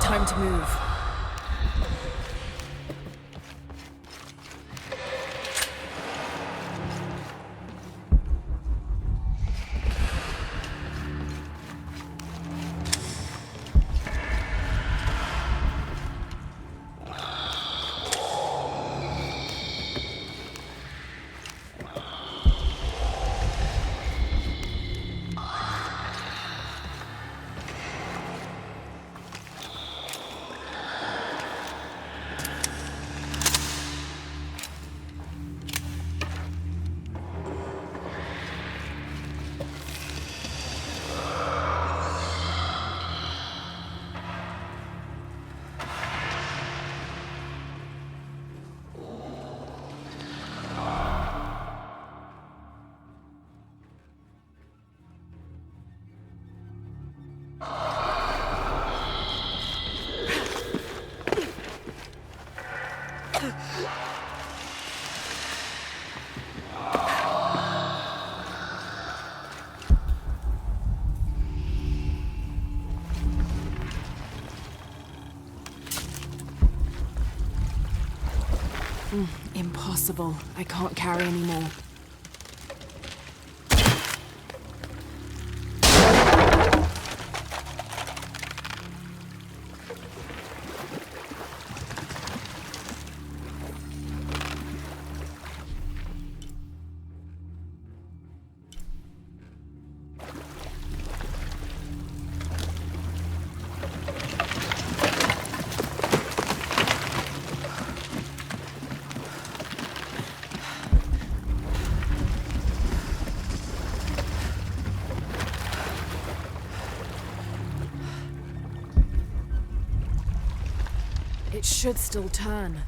Time to move. Impossible. I can't carry anymore. It should still turn.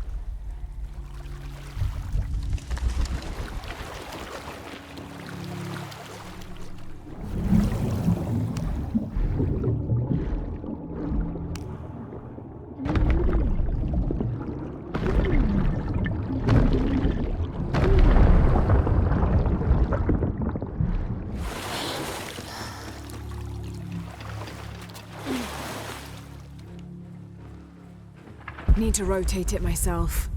Need to rotate it myself.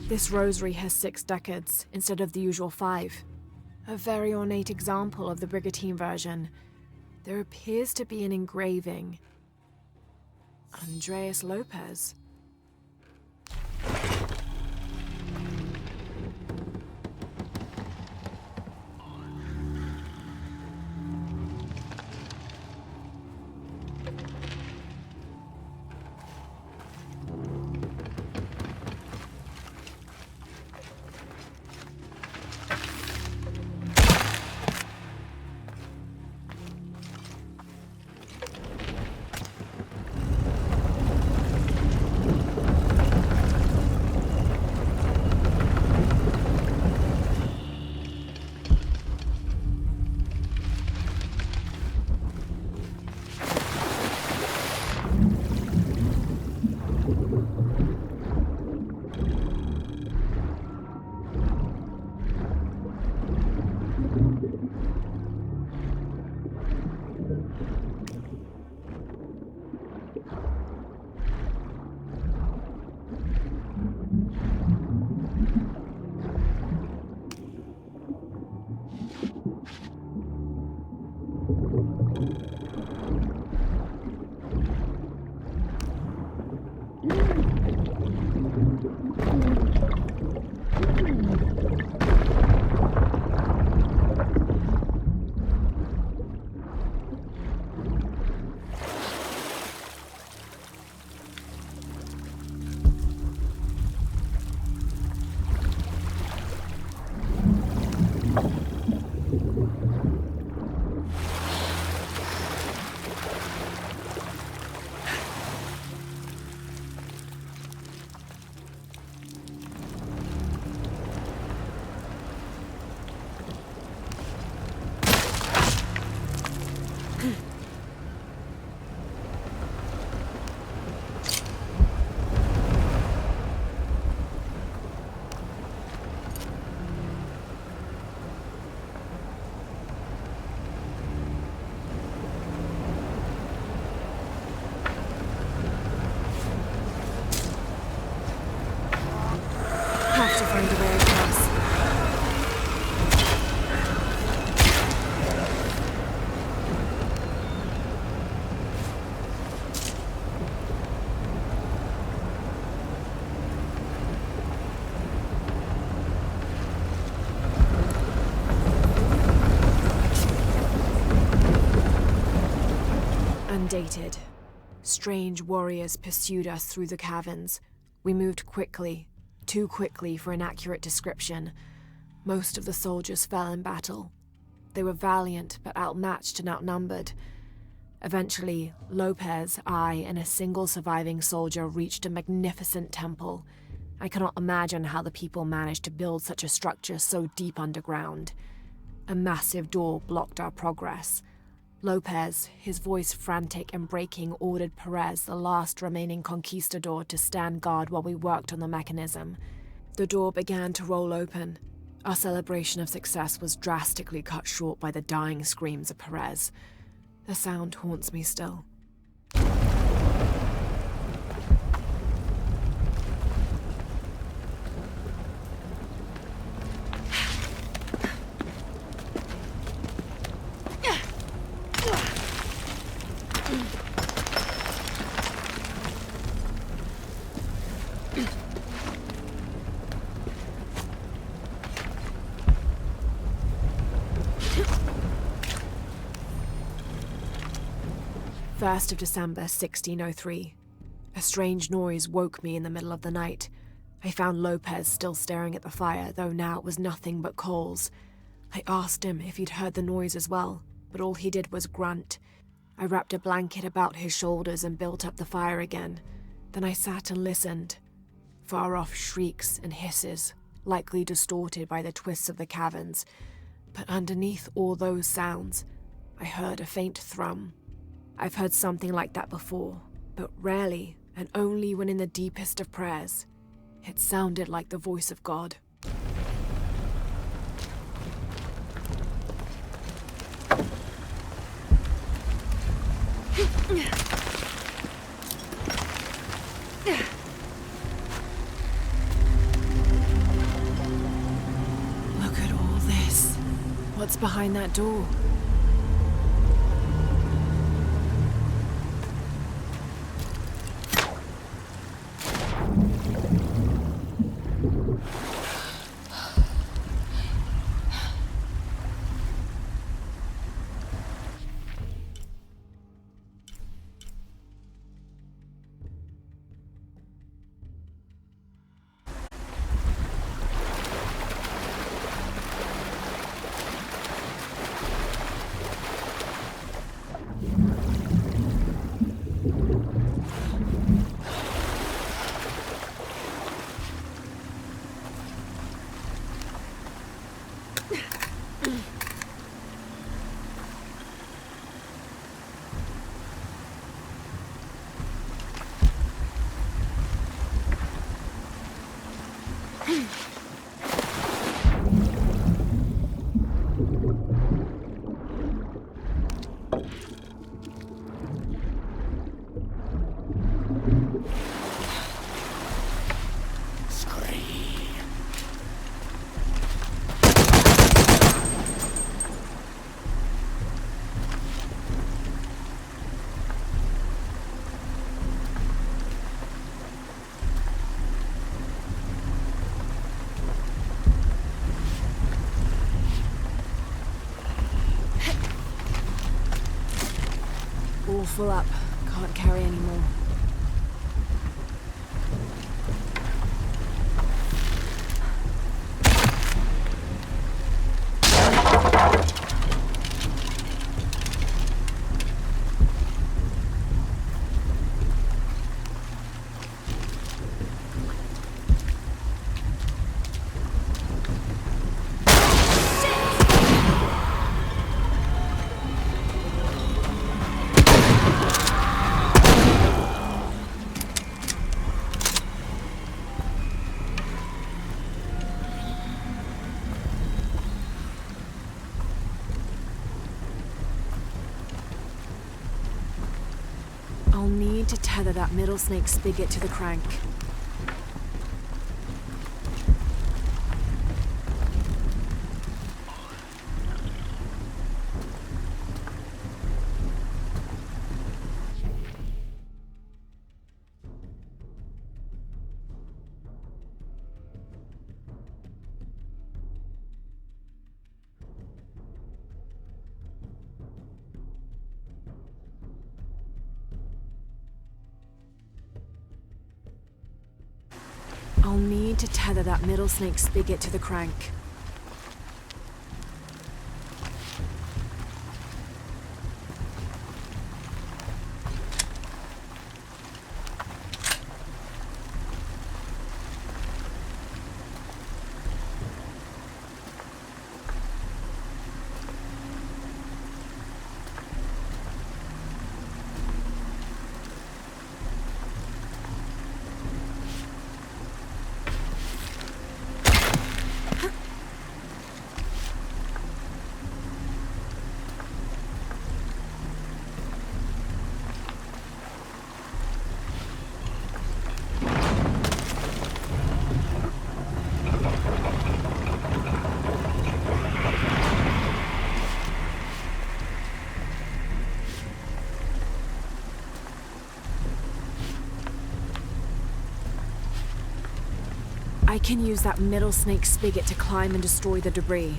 This rosary has 6 decades instead of the usual 5. A very ornate example of the Brigantine version. There appears to be an engraving. Andreas Lopez. Have to find a way across. Undated. Strange warriors pursued us through the caverns. We moved quickly, too quickly for an accurate description. Most of the soldiers fell in battle. They were valiant, but outmatched and outnumbered. Eventually, Lopez, I, and a single surviving soldier reached a magnificent temple. I cannot imagine how the people managed to build such a structure so deep underground. A massive door blocked our progress. Lopez, his voice frantic and breaking, ordered Perez, the last remaining conquistador, to stand guard while we worked on the mechanism. The door began to roll open. Our celebration of success was drastically cut short by the dying screams of Perez. The sound haunts me still. First of December, 1603. A strange noise woke me in the middle of the night. I found Lopez still staring at the fire, though now it was nothing but coals. I asked him if he'd heard the noise as well, but all he did was grunt. I wrapped a blanket about his shoulders and built up the fire again. Then I sat and listened. Far-off shrieks and hisses, likely distorted by the twists of the caverns. But underneath all those sounds, I heard a faint thrum. I've heard something like that before, but rarely, and only when in the deepest of prayers. It sounded like the voice of God. Look at all this. What's behind that door? All full up. Can't carry anymore. I'll need to tether that middle snake spigot to the crank. I'll need to tether that middle snake spigot to the crank. I can use that middle snake spigot to climb and destroy the debris.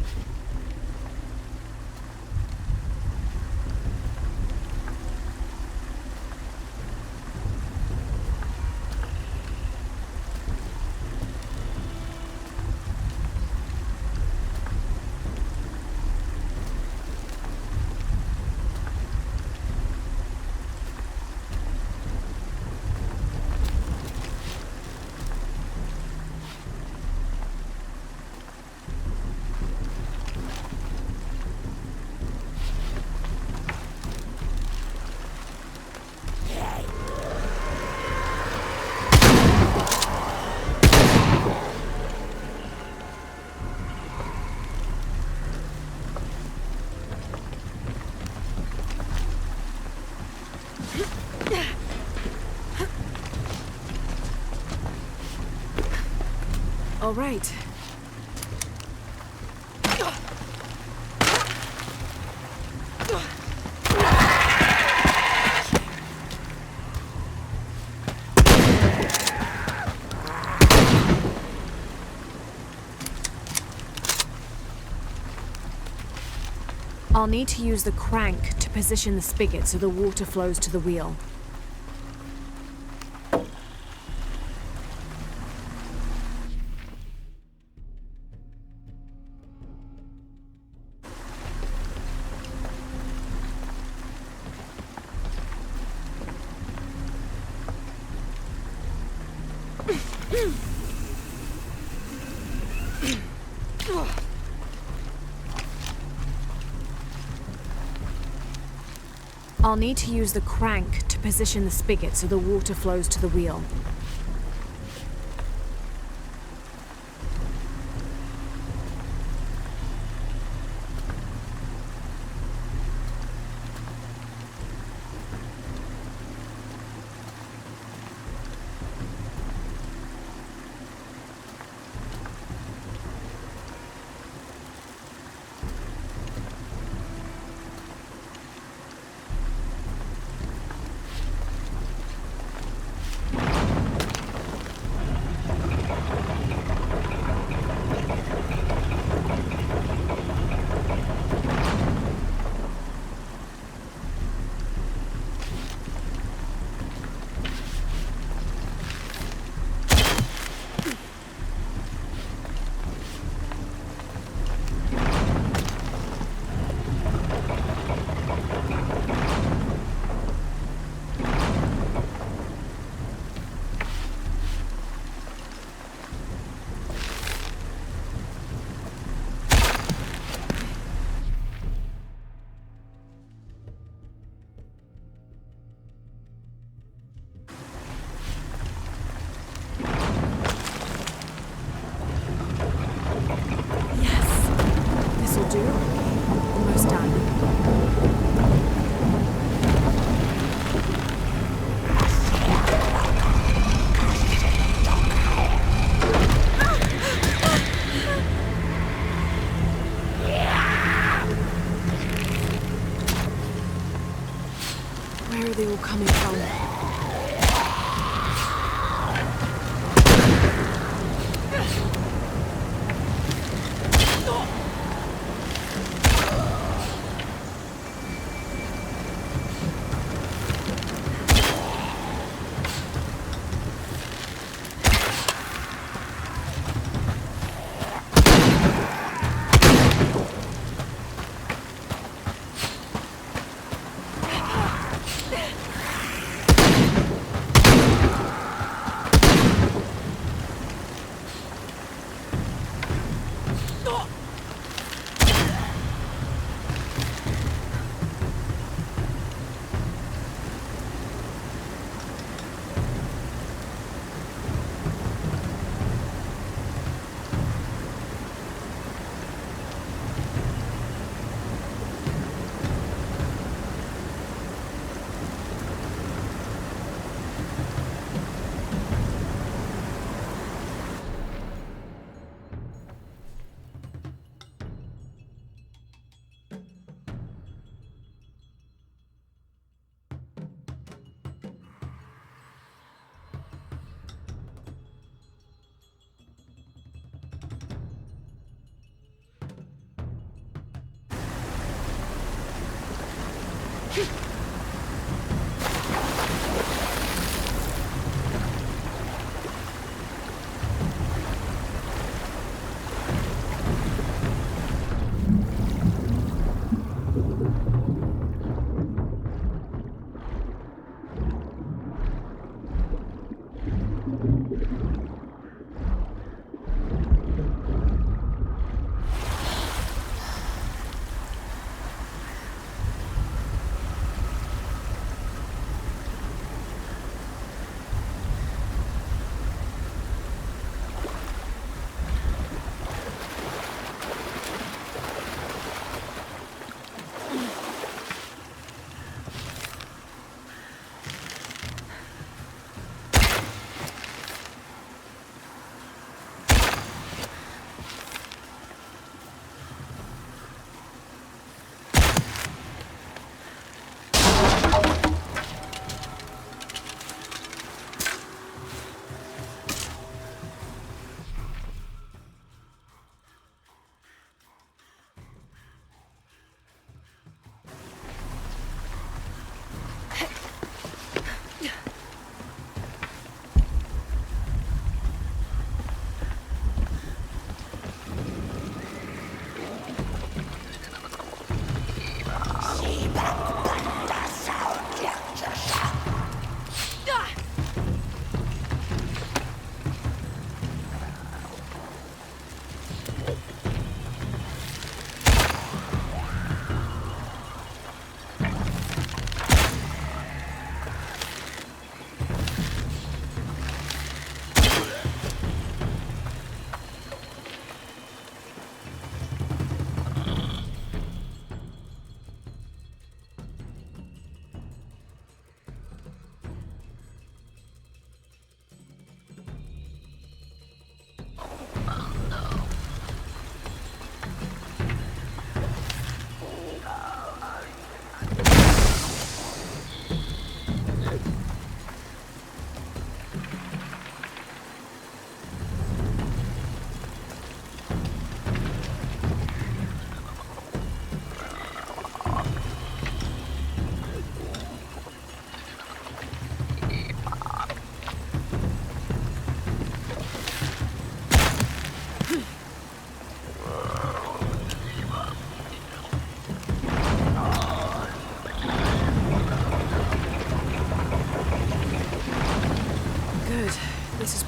All right. I'll need to use the crank to position the spigot so the water flows to the wheel. I'll need to use the crank to position the spigot so the water flows to the wheel. Where are they all coming from?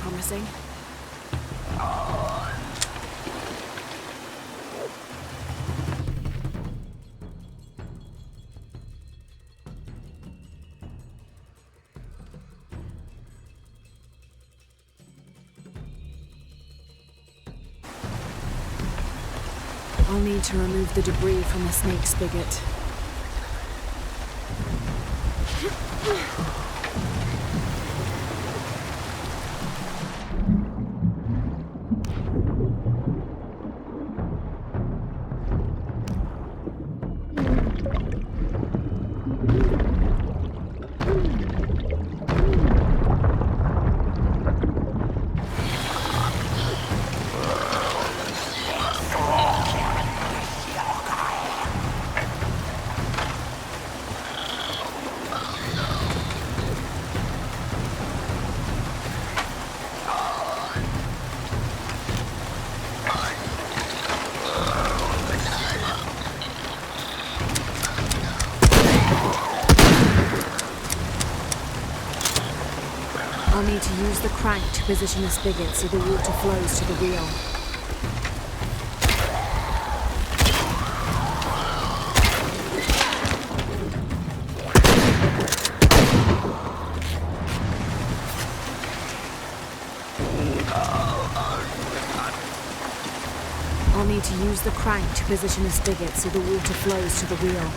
promising. I'll need to remove the debris from the snake spigot. I'll need to use the crank to position the spigot so the water flows to the wheel. I'll need to use the crank to position the spigot so the water flows to the wheel.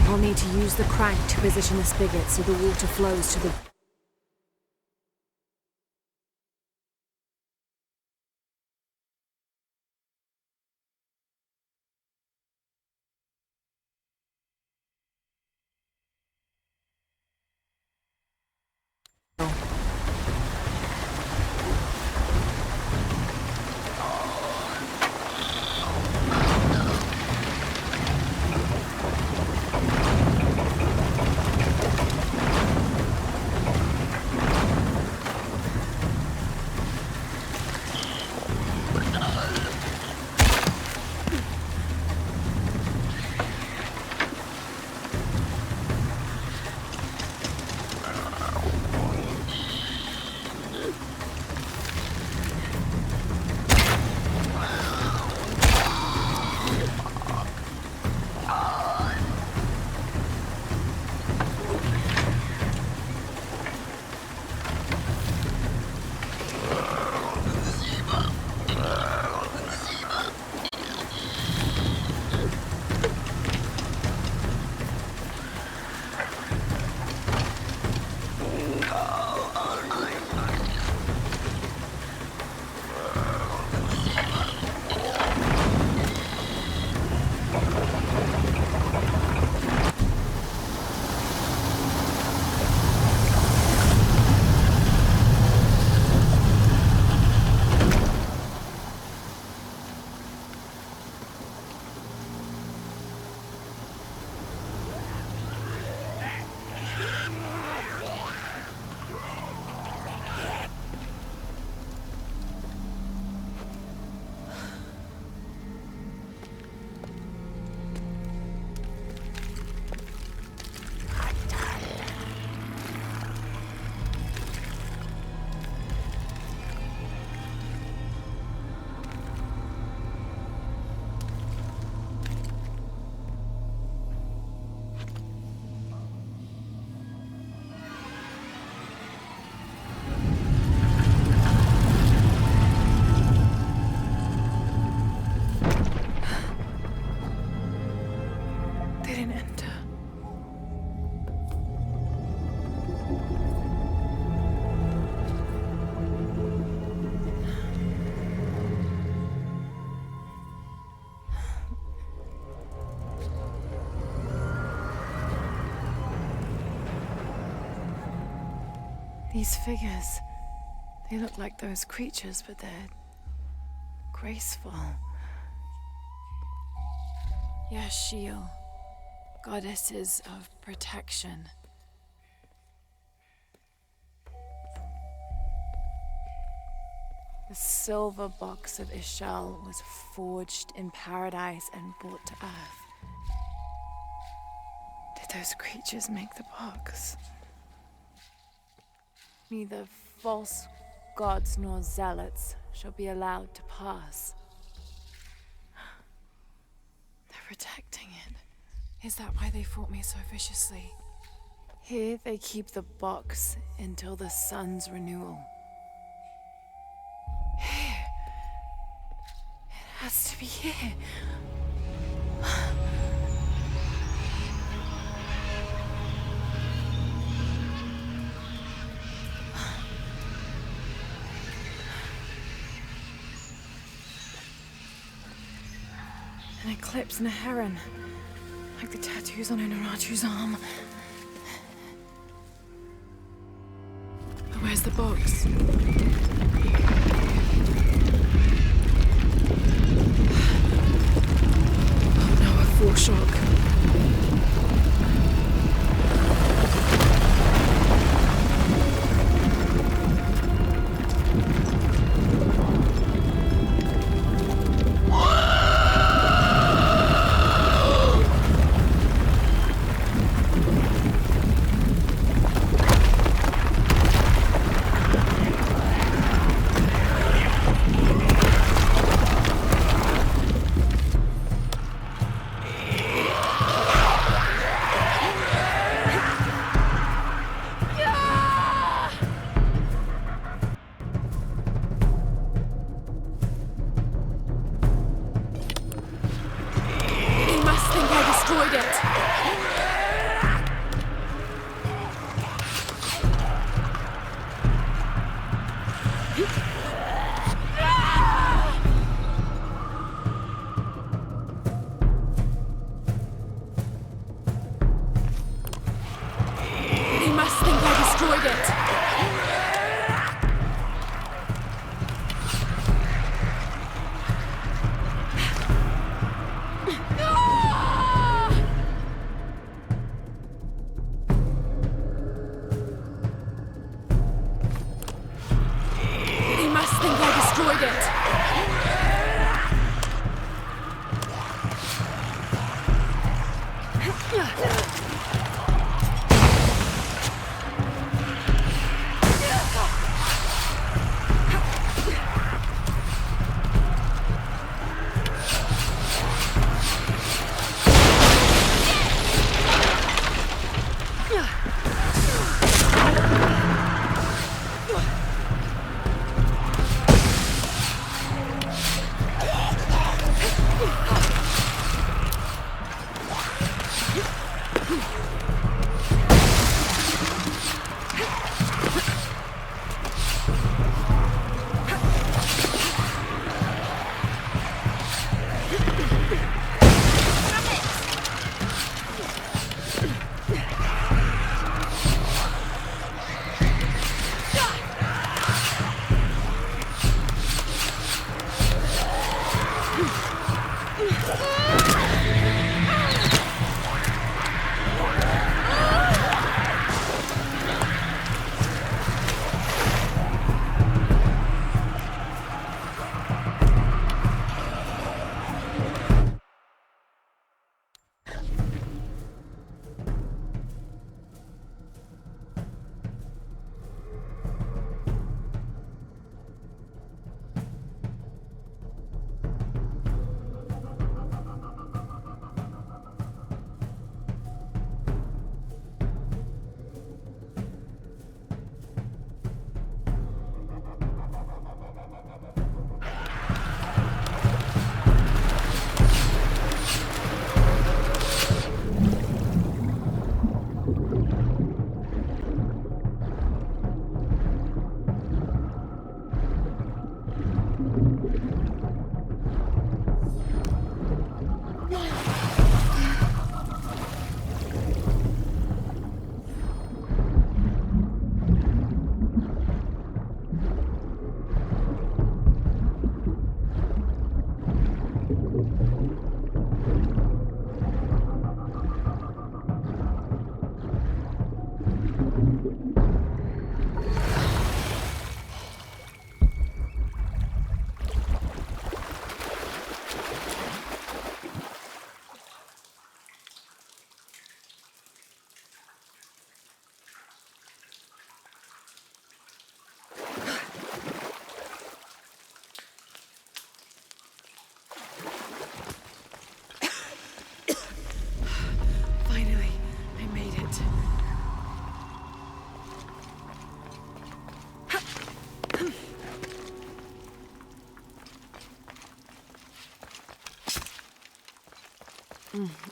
I'll need to use the crank to position the spigot so the water flows to the... These figures, they look like those creatures, but they're graceful. Yashil, goddesses of protection. The silver box of Ishal was forged in paradise and brought to Earth. Did those creatures make the box? Neither false gods nor zealots shall be allowed to pass. They're protecting it. Is that why they fought me so viciously? Here they keep the box until the sun's renewal. Here. It has to be here. An eclipse and a heron. Like the tattoos on Unuratu's arm. But where's the box? Oh no, a foreshock.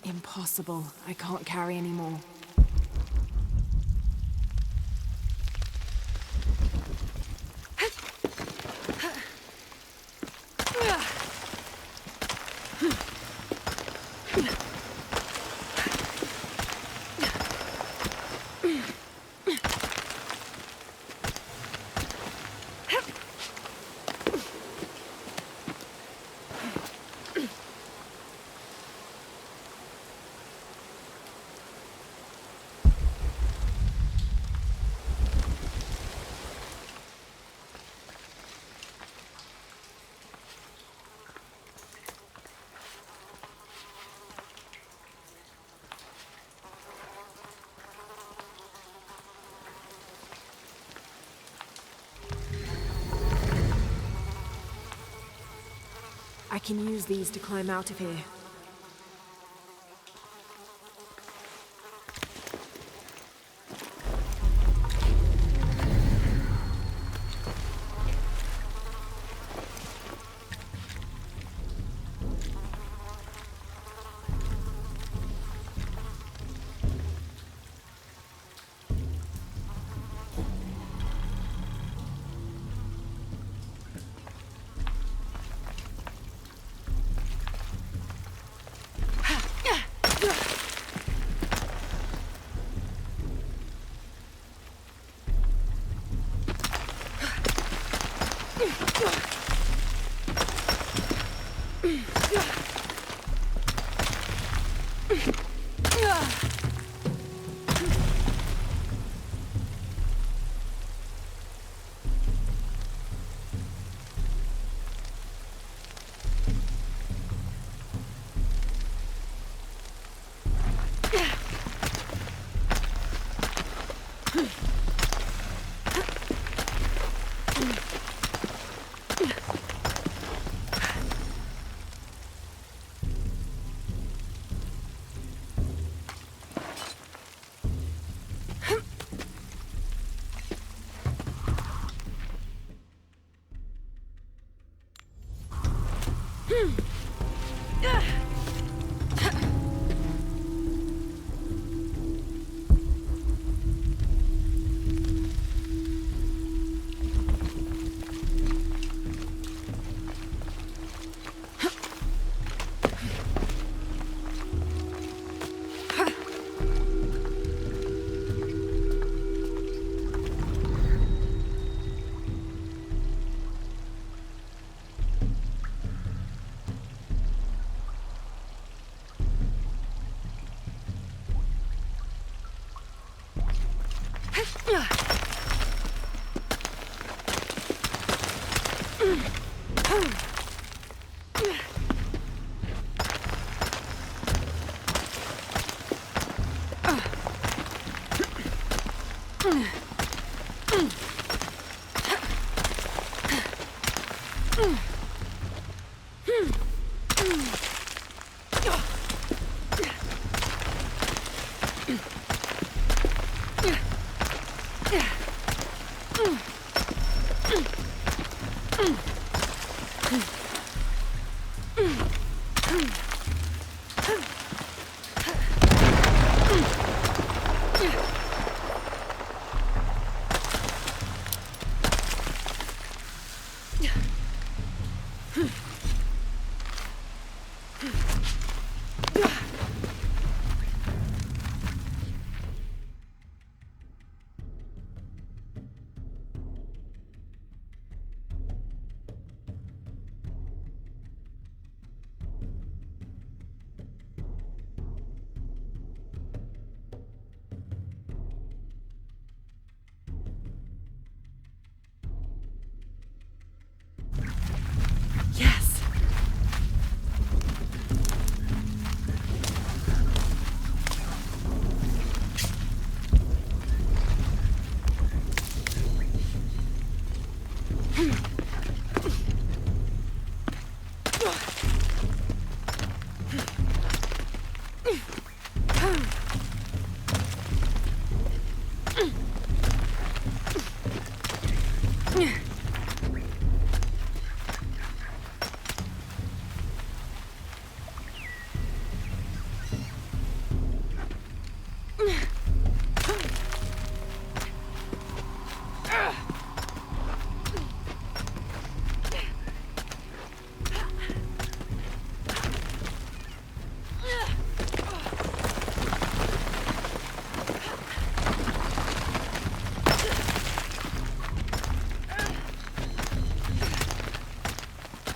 Impossible. I can't carry anymore. I can use these to climb out of here. Yes!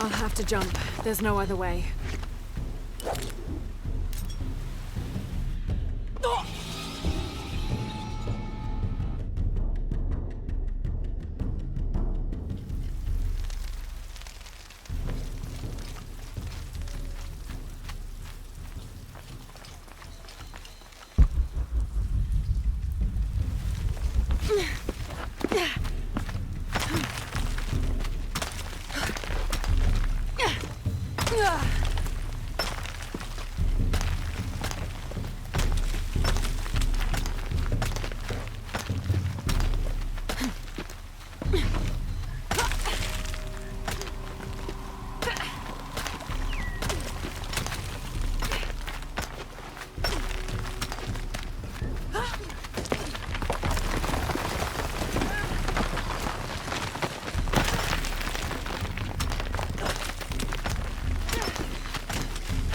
I'll have to jump. There's no other way.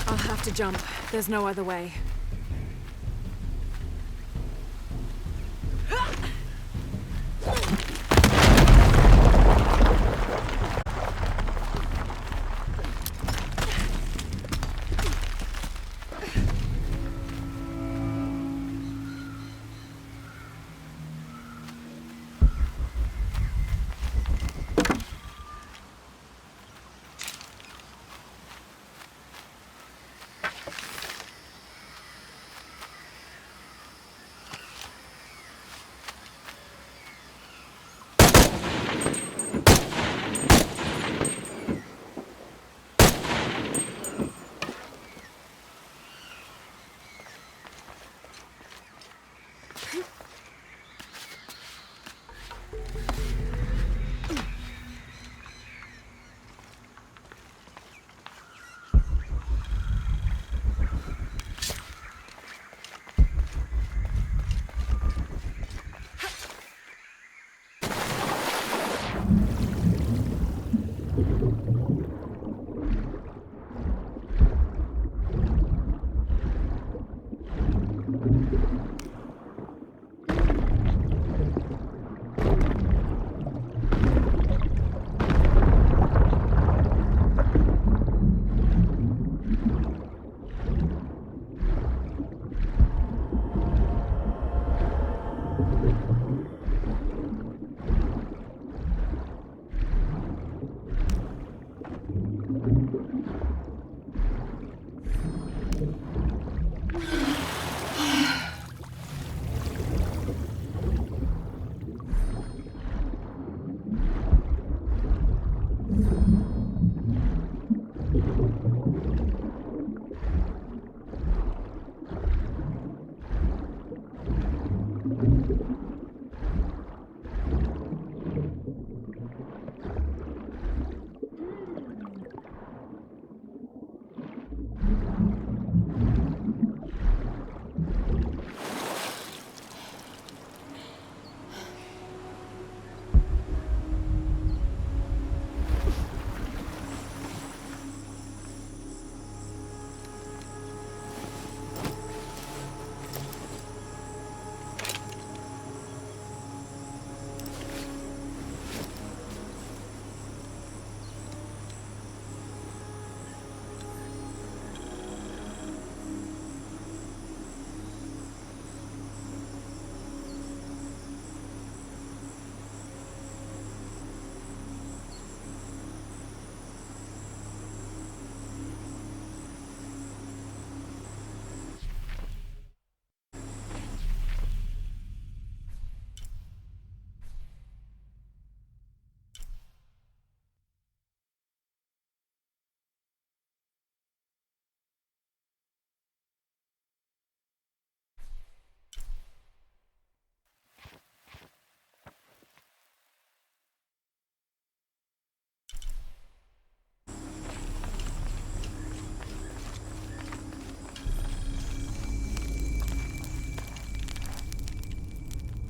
I'll have to jump. There's no other way.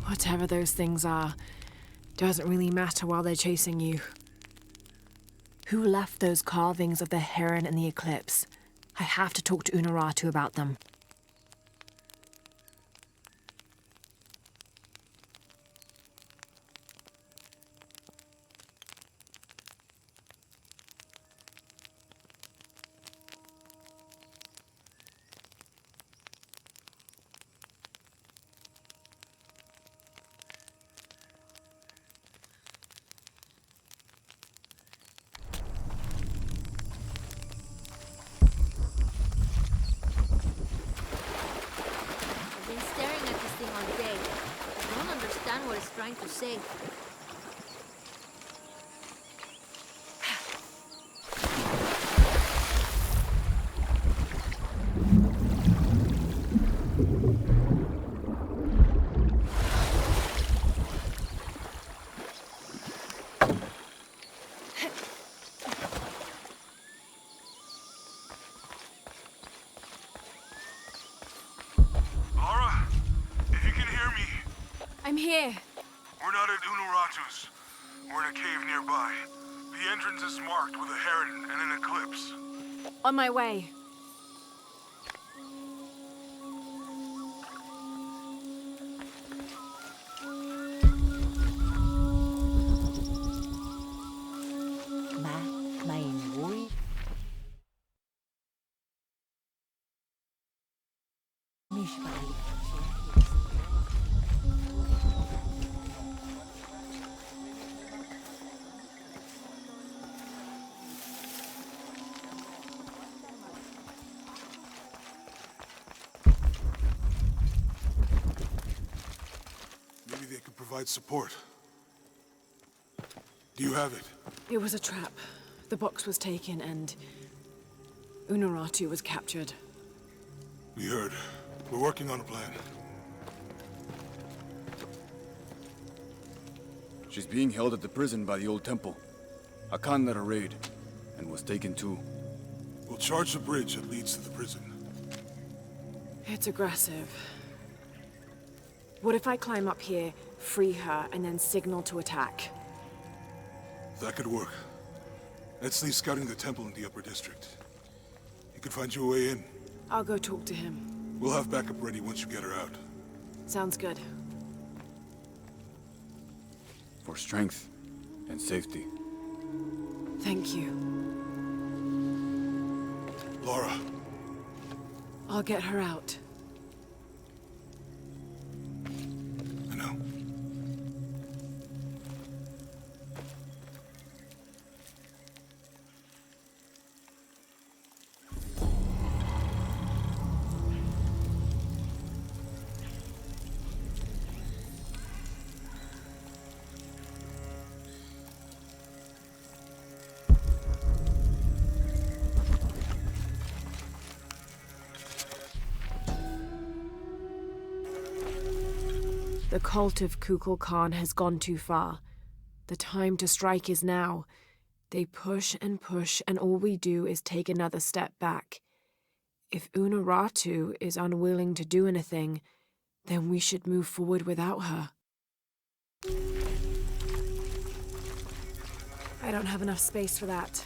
Whatever those things are, doesn't really matter while they're chasing you. Who left those carvings of the heron and the eclipse? I have to talk to Unuratu about them. trying to say. Laura, if you can hear me, I'm here. we're not at Unuratu's. We're in a cave nearby. The entrance is marked with a heron and an eclipse. On my way. Maybe they could provide support. Do you have it? It was a trap. The box was taken and Unuratu was captured. We heard. We're working on a plan. She's being held at the prison by the old temple. Akan led a raid, and was taken too. We'll charge the bridge that leads to the prison. It's aggressive. What if I climb up here, free her, and then signal to attack? That could work. Etzli's scouting the temple in the upper district. He could find you a way in. I'll go talk to him. We'll have backup ready once you get her out. Sounds good. For strength and safety. Thank you. Laura, I'll get her out. I know. The cult of Kukulkan has gone too far. The time to strike is now. They push, and all we do is take another step back. If Unuratu is unwilling to do anything, then we should move forward without her. I don't have enough space for that.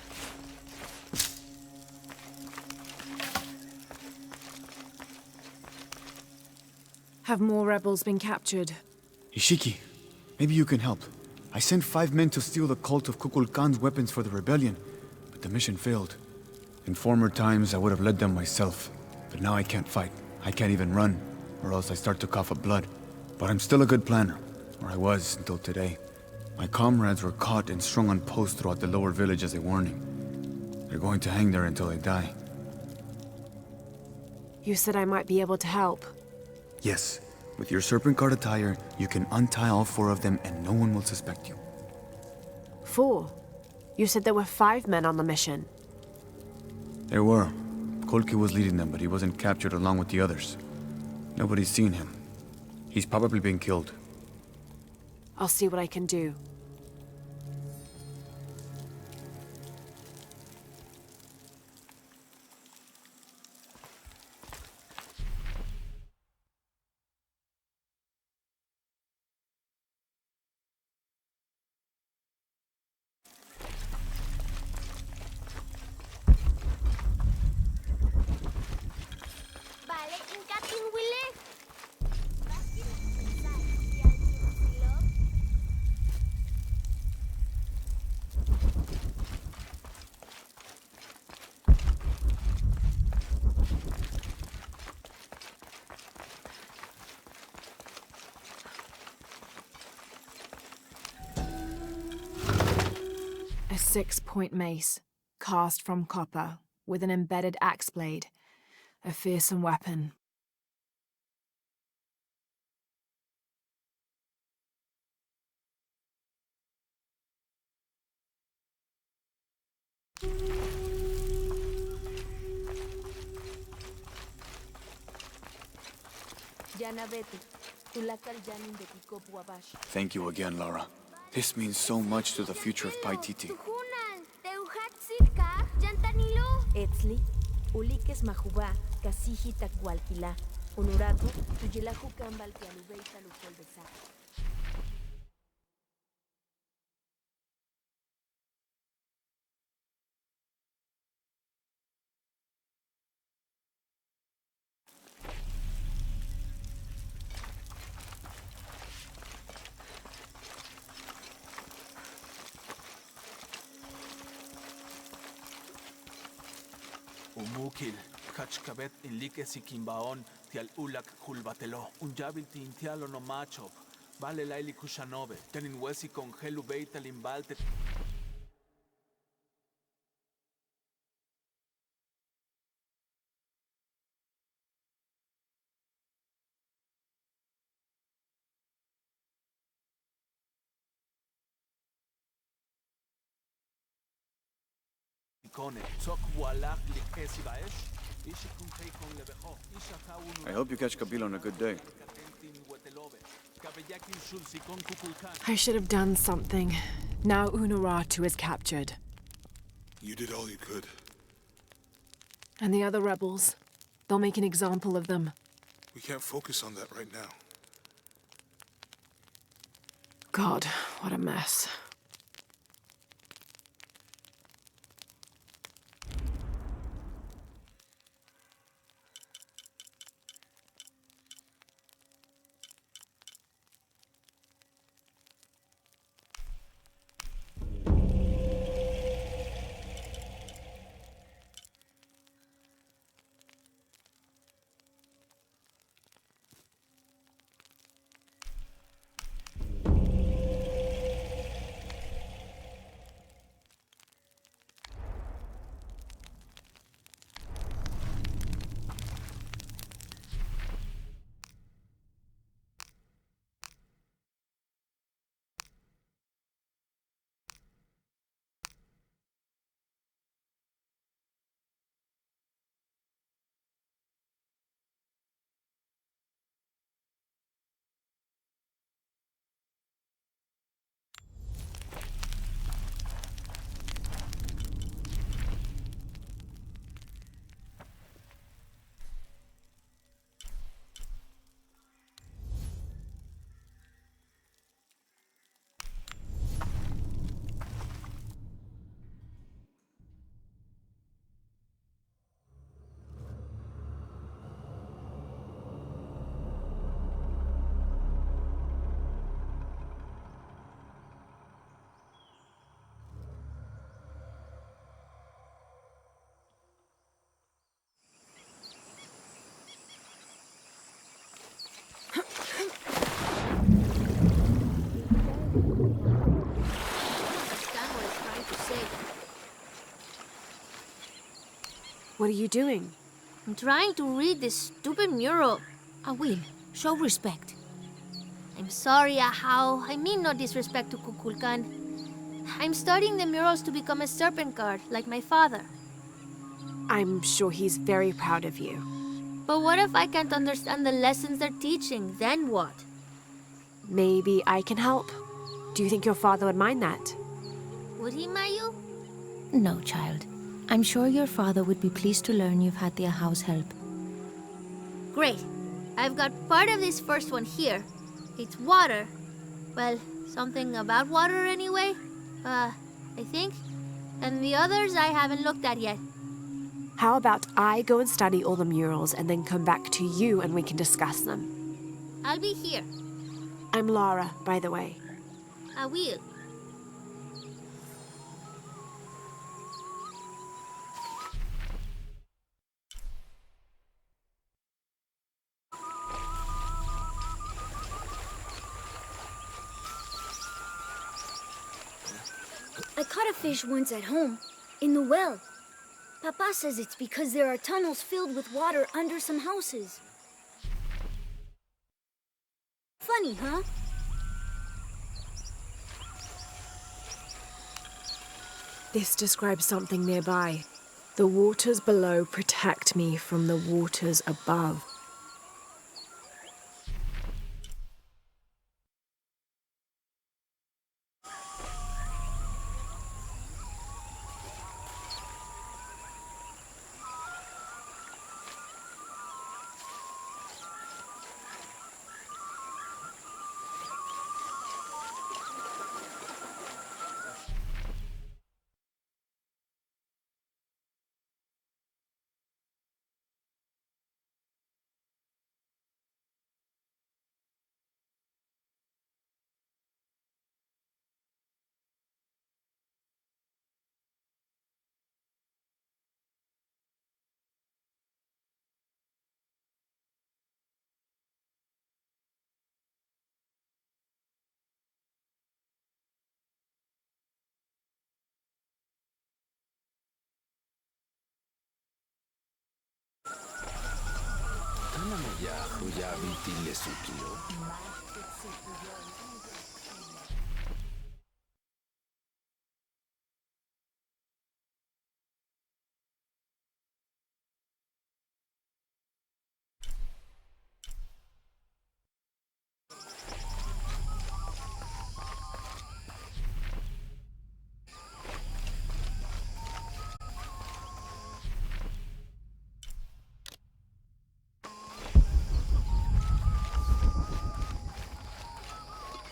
Have more rebels been captured? Ishiki, maybe you can help. I sent 5 men to steal the cult of Kukulkan's weapons for the rebellion, but the mission failed. In former times, I would have led them myself, but now I can't fight. I can't even run, or else I start to cough up blood. But I'm still a good planner, or I was until today. My comrades were caught and strung on posts throughout the lower village as a warning. They're going to hang there until they die. You said I might be able to help. Yes, with your serpent guard attire, you can untie all 4 of them and no one will suspect you. 4? You said there were 5 men on the mission. There were. Kolki was leading them, but he wasn't captured along with the others. Nobody's seen him. He's probably been killed. I'll see what I can do. Balik ingkating wili. A 6-point mace, cast from copper, with an embedded axe blade. A fearsome weapon. Thank you again, Lara. This means so much to the future of Paititi. Tuhunan, Teuhatzika, Jantanilo. Etzli, Ulikes Mahuba, Kasiji Tacualquila, Unuratu, Tuyilahu Kambal Pialubeita Lupol de Sa. Umukil, Kachkabet inlike sikimbaon, tial ulak hulbatelo, unjabil tintialo no macho, vale laili kushanove, tenin wesi con gelu beita limbalte. I hope you catch Kabila on a good day. I should have done something. Now Unuratu is captured. You did all you could. And the other rebels. They'll make an example of them. We can't focus on that right now. God, what a mess. What are you doing? I'm trying to read this stupid mural. I will. Show respect. I'm sorry, Ahau. I mean no disrespect to Kukulkan. I'm studying the murals to become a serpent guard, like my father. I'm sure he's very proud of you. But what if I can't understand the lessons they're teaching? Then what? Maybe I can help. Do you think your father would mind that? Would he, Mayu? No, child. I'm sure your father would be pleased to learn you've had the Ahau's help. Great. I've got part of this first one here. It's water. Well, something about water anyway. I think. And the others I haven't looked at yet. How about I go and study all the murals and then come back to you and we can discuss them? I'll be here. I'm Lara, by the way. I will. I caught a fish once at home, in the well. Papa says it's because there are tunnels filled with water under some houses. Funny, huh? This describes something nearby. The waters below protect me from the waters above.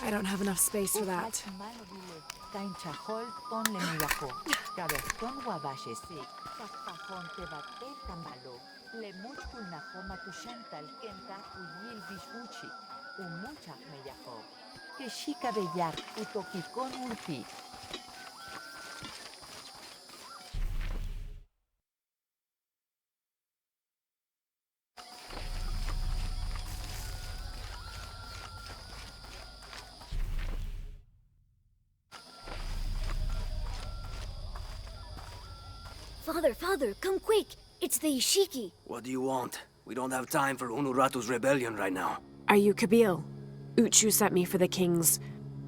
I don't have enough space for that. Father, come quick! It's the Ishiki. What do you want? We don't have time for Unuratu's rebellion right now. Are you Kabil? Uchu sent me for the king's...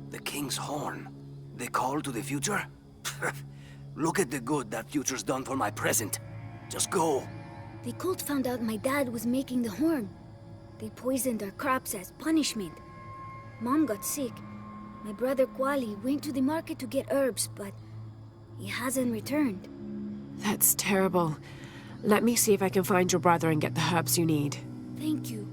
The king's horn? The call to the future? Look at the good that future's done for my present. Just go. The cult found out my dad was making the horn. They poisoned our crops as punishment. Mom got sick. My brother Kwali went to the market to get herbs, but he hasn't returned. That's terrible. Let me see if I can find your brother and get the herbs you need. Thank you.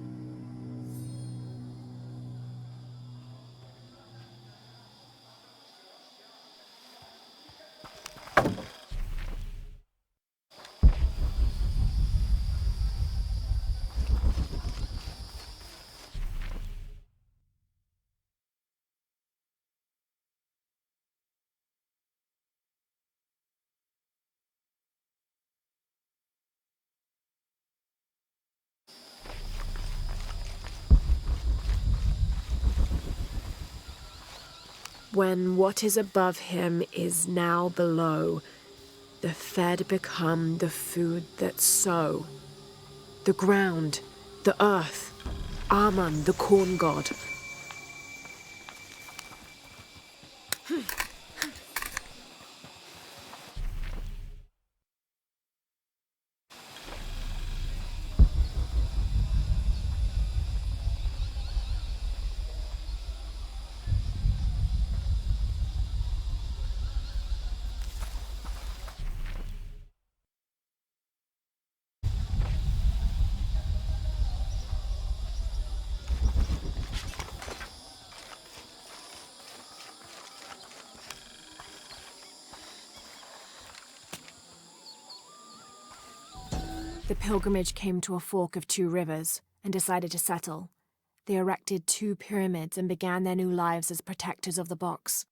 When what is above him is now below, the fed become the food that sow. The ground, the earth, Aman, the corn god. The pilgrimage came to a fork of two rivers and decided to settle. They erected 2 pyramids and began their new lives as protectors of the box.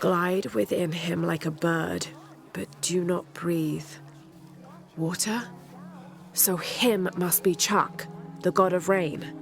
Glide within him like a bird, but do not breathe. Water? So him must be Chak, the god of rain.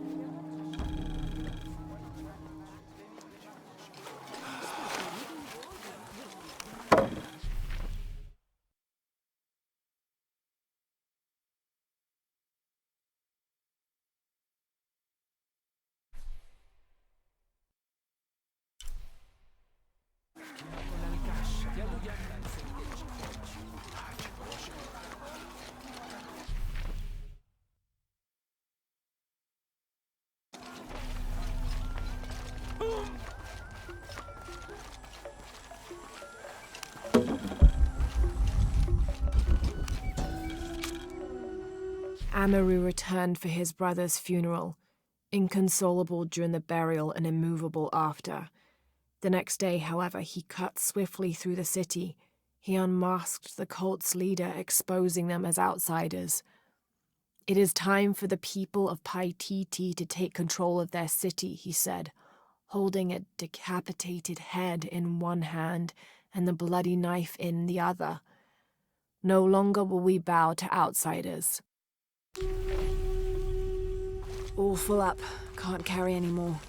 Amaru returned for his brother's funeral, inconsolable during the burial and immovable after. The next day, however, he cut swiftly through the city. He unmasked the cult's leader, exposing them as outsiders. "It is time for the people of Paititi to take control of their city," he said, holding a decapitated head in one hand and the bloody knife in the other. "No longer will we bow to outsiders." All full up. Can't carry any more.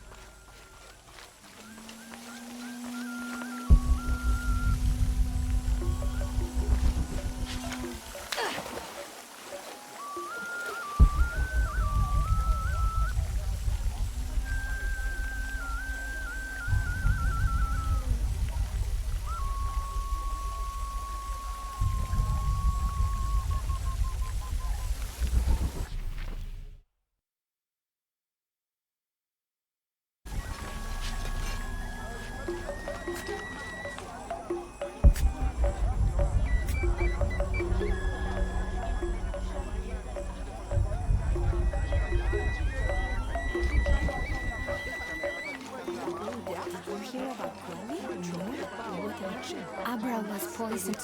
Abra was poisoned.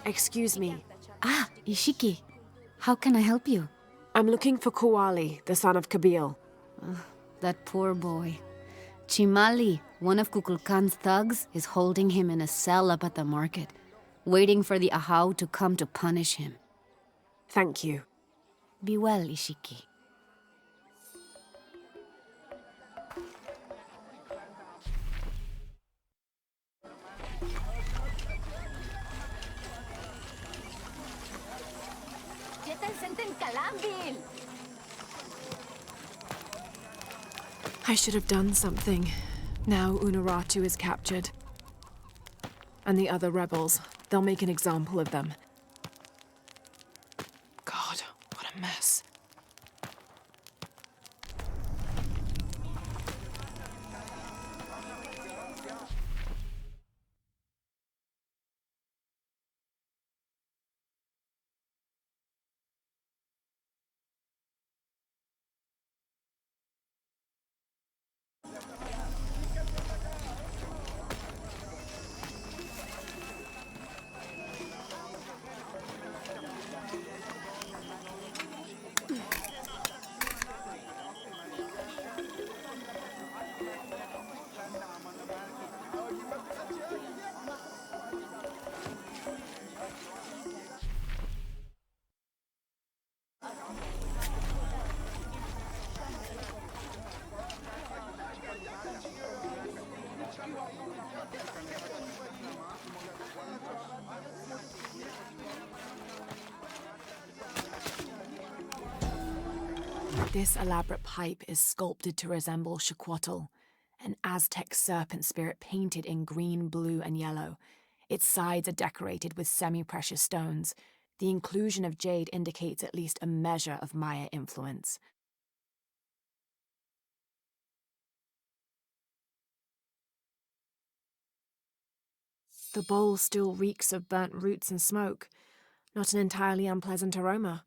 Excuse me. Ah, Ishiki. How can I help you? I'm looking for Kuali, the son of Kabil. That poor boy. Chimali, one of Kukulkan's thugs, is holding him in a cell up at the market, waiting for the Ahau to come to punish him. Thank you. Be well, Ishiki. I should have done something. Now Unuratu is captured. And the other rebels, they'll make an example of them. God, what a mess. This elaborate pipe is sculpted to resemble Xicoatl, an Aztec serpent spirit painted in green, blue, and yellow. Its sides are decorated with semi-precious stones. The inclusion of jade indicates at least a measure of Maya influence. The bowl still reeks of burnt roots and smoke. Not an entirely unpleasant aroma.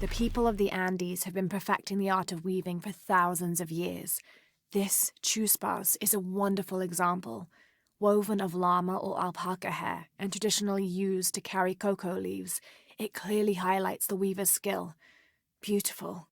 The people of the Andes have been perfecting the art of weaving for thousands of years. This chuspas is a wonderful example, woven of llama or alpaca hair and traditionally used to carry cocoa leaves. It clearly highlights the weaver's skill. Beautiful.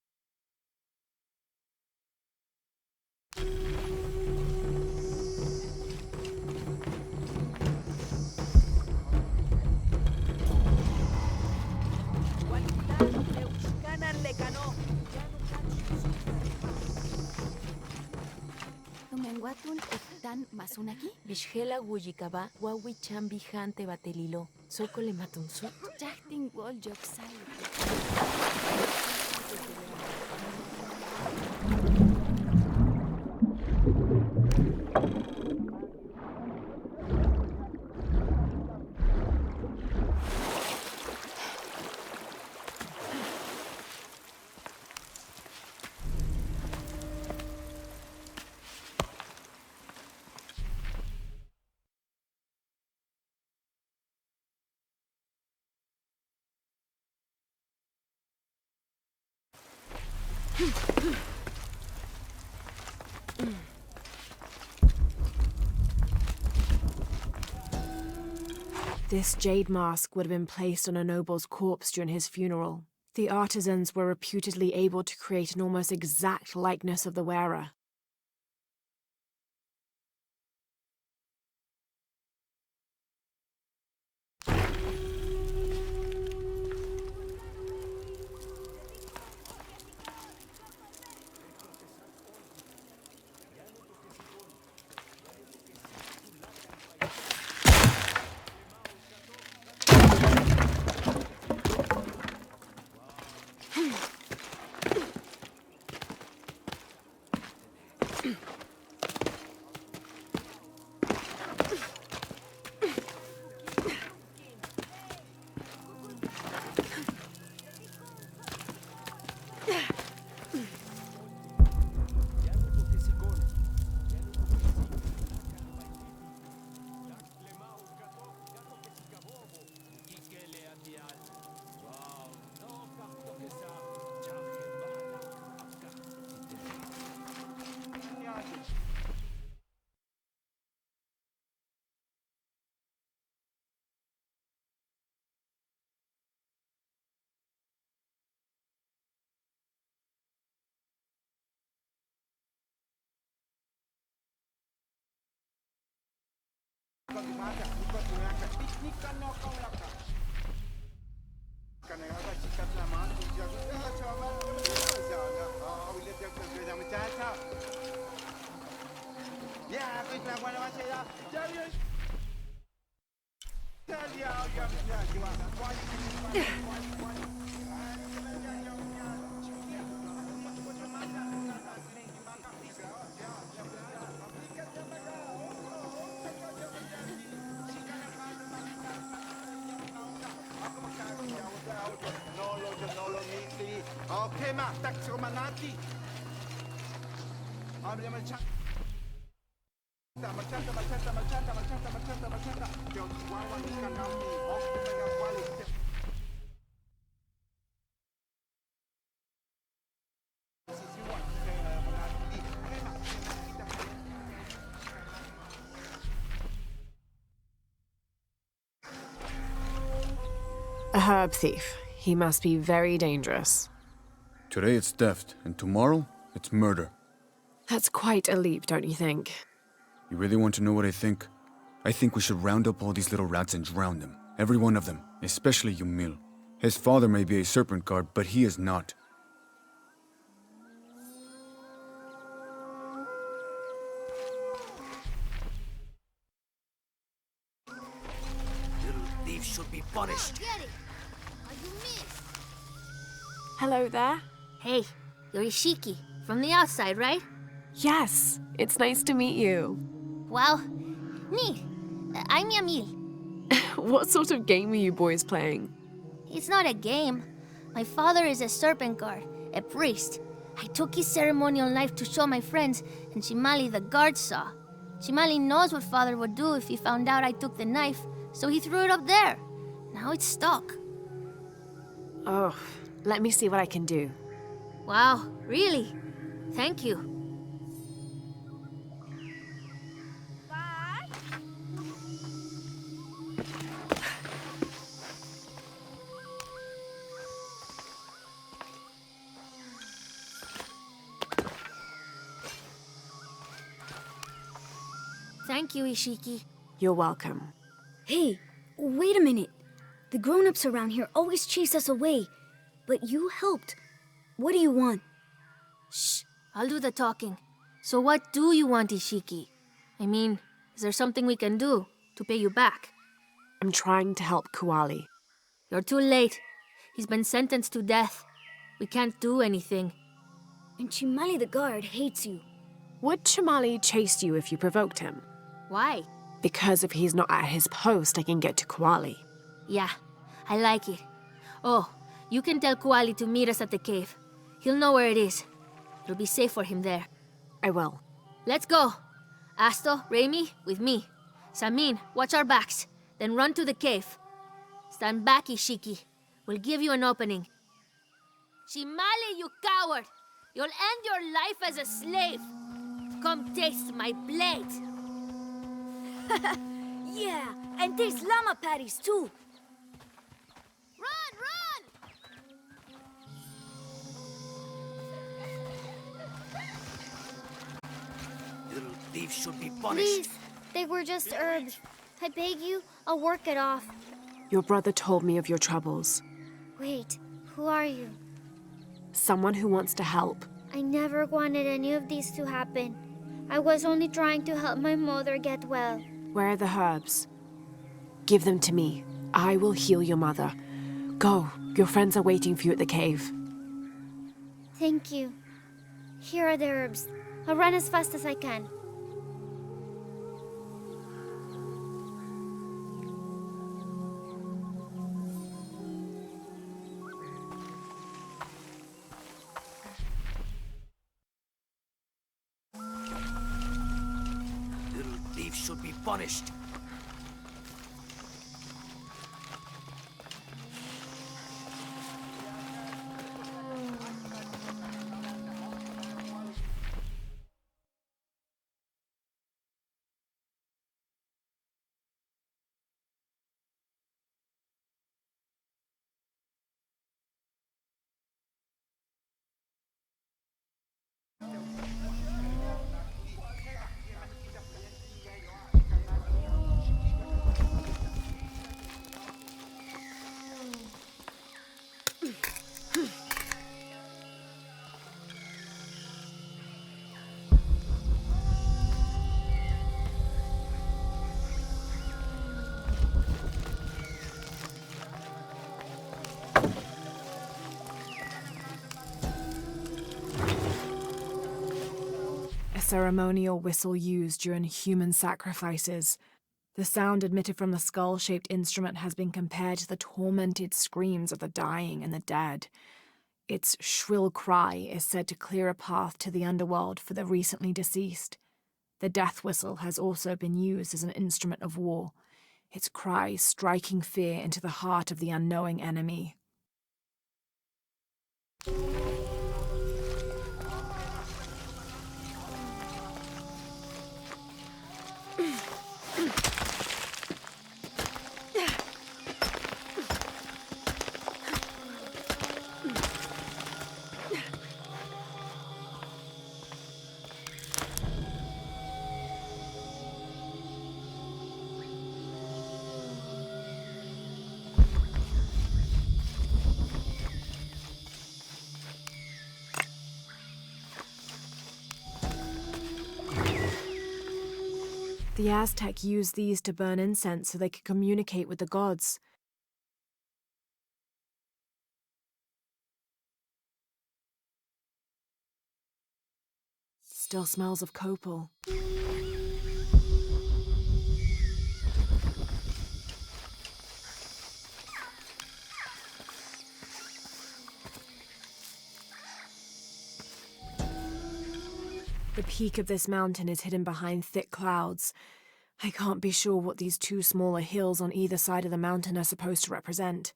Watun Tan Masunaki? Bishela Wujikaba, Wawichan Bihante Batelilo, Sokole Matunsu. Jachting Wall Job This jade mask would have been placed on a noble's corpse during his funeral. The artisans were reputedly able to create an almost exact likeness of the wearer. A herb thief. He must be very dangerous. Today it's theft, and tomorrow it's murder. That's quite a leap, don't you think? You really want to know what I think? I think we should round up all these little rats and drown them. Every one of them, especially Yumil. His father may be a serpent guard, but he is not. Little thieves should be punished. Get it! Are you missed? Hello there. Hey, you're Ishiki, from the outside, right? Yes, it's nice to meet you. Well, neat. I'm Yamil. What sort of game are you boys playing? It's not a game. My father is a serpent guard, a priest. I took his ceremonial knife to show my friends, and Shimali the guard saw. Shimali knows what father would do if he found out I took the knife, so he threw it up there. Now it's stuck. Oh, let me see what I can do. Wow, really? Thank you. Thank you, Ishiki. You're welcome. Hey, wait a minute. The grown-ups around here always chase us away. But you helped. What do you want? Shh, I'll do the talking. So what do you want, Ishiki? I mean, is there something we can do to pay you back? I'm trying to help Kuali. You're too late. He's been sentenced to death. We can't do anything. And Chimali the guard hates you. Would Chamali chase you if you provoked him? Why? Because if he's not at his post, I can get to Kuali. Yeah, I like it. Oh, you can tell Kuali to meet us at the cave. He'll know where it is. It'll be safe for him there. I will. Let's go. Asto, Raimi, with me. Samin, watch our backs. Then run to the cave. Stand back, Ishiki. We'll give you an opening. Chimali, you coward! You'll end your life as a slave. Come taste my blade. Yeah, and there's llama patties too. Run, run! Little thieves should be punished. Please, they were just herbs. I beg you, I'll work it off. Your brother told me of your troubles. Wait, who are you? Someone who wants to help. I never wanted any of these to happen. I was only trying to help my mother get well. Where are the herbs? Give them to me. I will heal your mother. Go. Your friends are waiting for you at the cave. Thank you. Here are the herbs. I'll run as fast as I can. Little thieves should be punished. A ceremonial whistle used during human sacrifices. The sound emitted from the skull-shaped instrument has been compared to the tormented screams of the dying and the dead. Its shrill cry is said to clear a path to the underworld for the recently deceased. The death whistle has also been used as an instrument of war, its cry striking fear into the heart of the unknowing enemy. The Aztec used these to burn incense so they could communicate with the gods. Still smells of copal. The peak of this mountain is hidden behind thick clouds. I can't be sure what these two smaller hills on either side of the mountain are supposed to represent.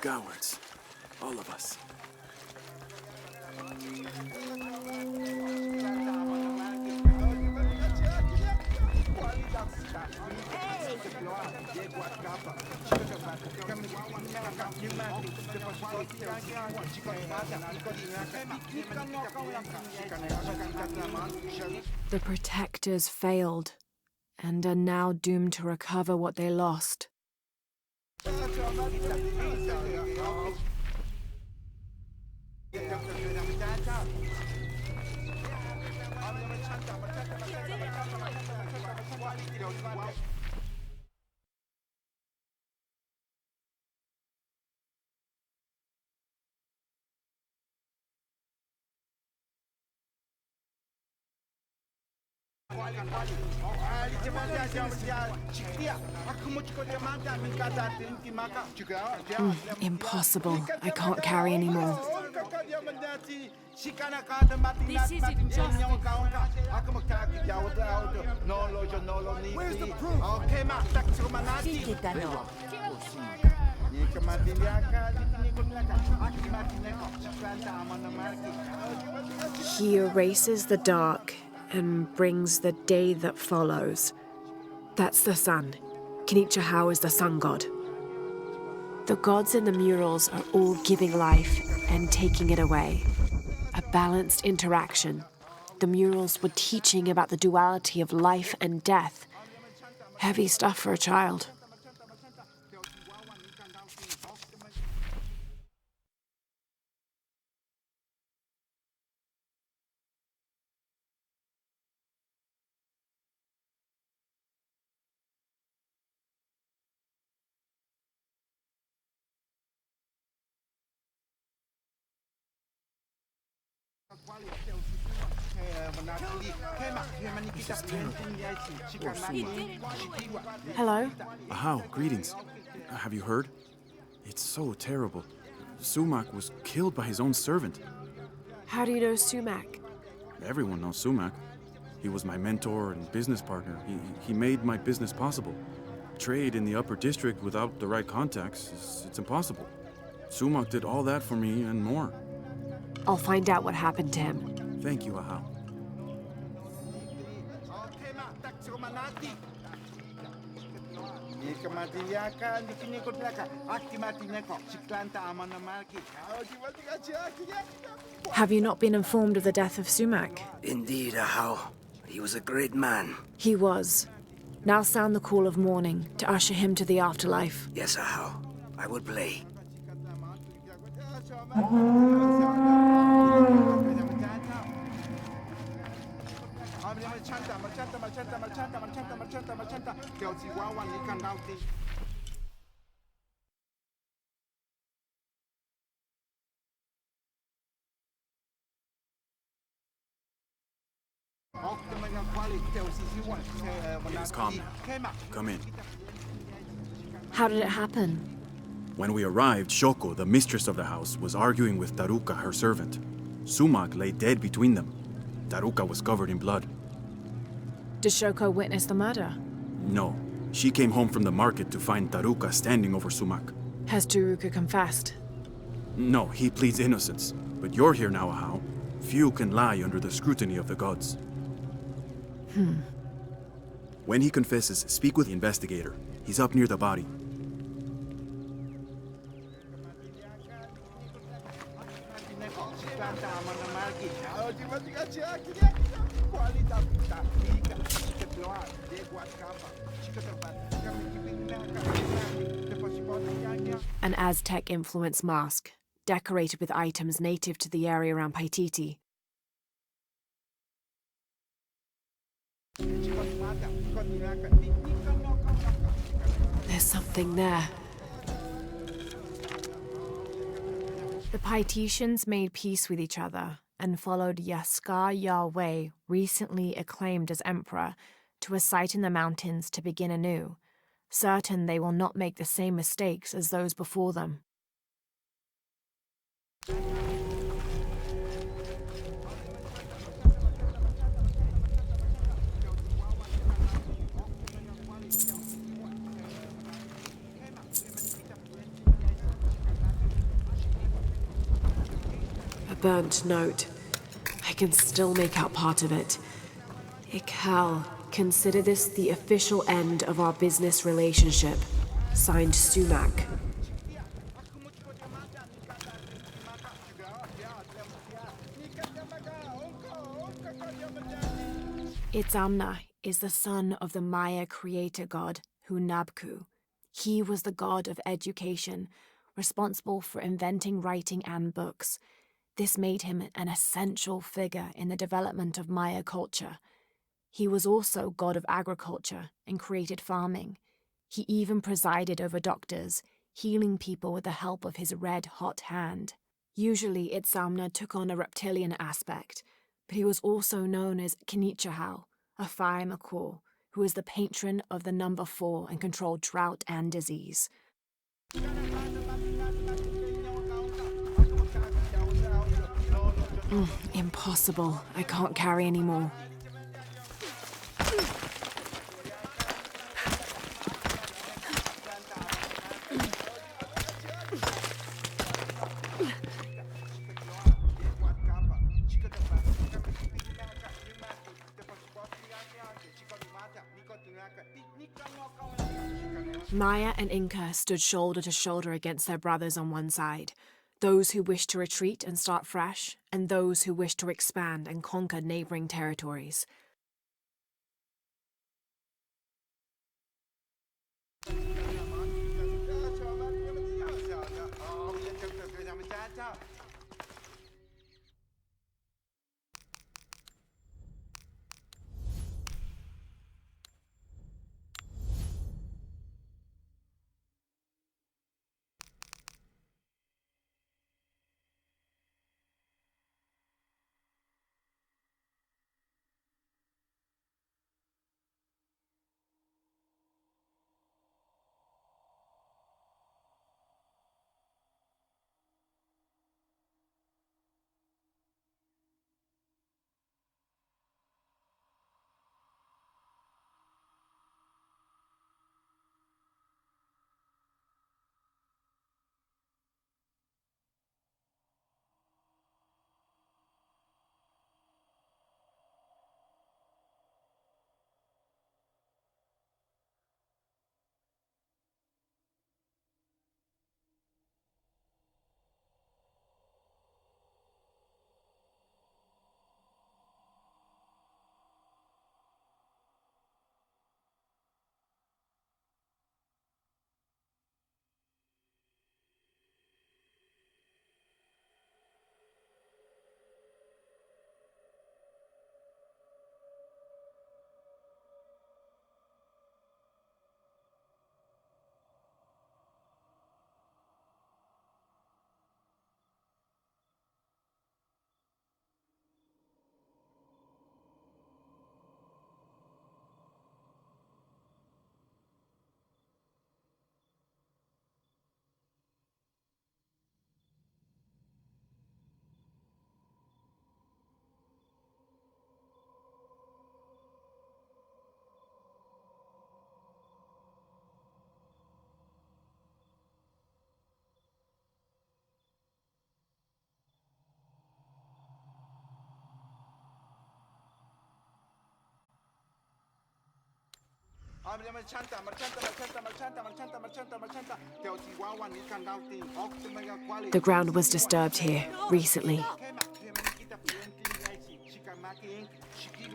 Cowards. All of us. The protectors failed, and are now doomed to recover what they lost. Impossible. I can't carry anymore. This isn't justice. Where's the proof? He erases the dark and brings the day that follows. That's the sun. Kenicha Hao is the sun god. The gods in the murals are all giving life and taking it away. A balanced interaction. The murals were teaching about the duality of life and death. Heavy stuff for a child. Hello? Ahau, greetings. Have you heard? It's so terrible. Sumac was killed by his own servant. How do you know Sumac? Everyone knows Sumac. He was my mentor and business partner. He made my business possible. Trade in the upper district without the right contacts, it's impossible. Sumac did all that for me and more. I'll find out what happened to him. Thank you, Ahau. Have you not been informed of the death of Sumac? Indeed, Ahau. He was a great man. He was. Now sound the call of mourning to usher him to the afterlife. Yes, Ahau. I will play. It's calm now. Come in. How did it happen? When we arrived, Shoko, the mistress of the house, was arguing with Taruka, her servant. Sumac lay dead between them. Taruka was covered in blood. Did Shoko witness the murder? No. She came home from the market to find Taruka standing over Sumac. Has Taruka confessed? No, he pleads innocence. But you're here now, Ahau. Few can lie under the scrutiny of the gods. When he confesses, speak with the investigator. He's up near the body. An Aztec-influenced mask, decorated with items native to the area around Paititi. There's something there. The Paititians made peace with each other and followed Yaskar Yahweh, recently acclaimed as emperor, to a site in the mountains to begin anew, certain they will not make the same mistakes as those before them. A burnt note. I can still make out part of it. Ikal, consider this the official end of our business relationship. Signed, Sumac. Itzamna is the son of the Maya creator god, Hunabku. He was the god of education, responsible for inventing writing and books. This made him an essential figure in the development of Maya culture. He was also god of agriculture and created farming. He even presided over doctors, healing people with the help of his red-hot hand. Usually Itzamna took on a reptilian aspect, but he was also known as Kinichahau, a fire Makor, who was the patron of the number 4 and controlled drought and disease. Impossible. I can't carry anymore. Maya and Inca stood shoulder to shoulder against their brothers on one side, those who wished to retreat and start fresh, and those who wished to expand and conquer neighboring territories. The ground was disturbed here recently.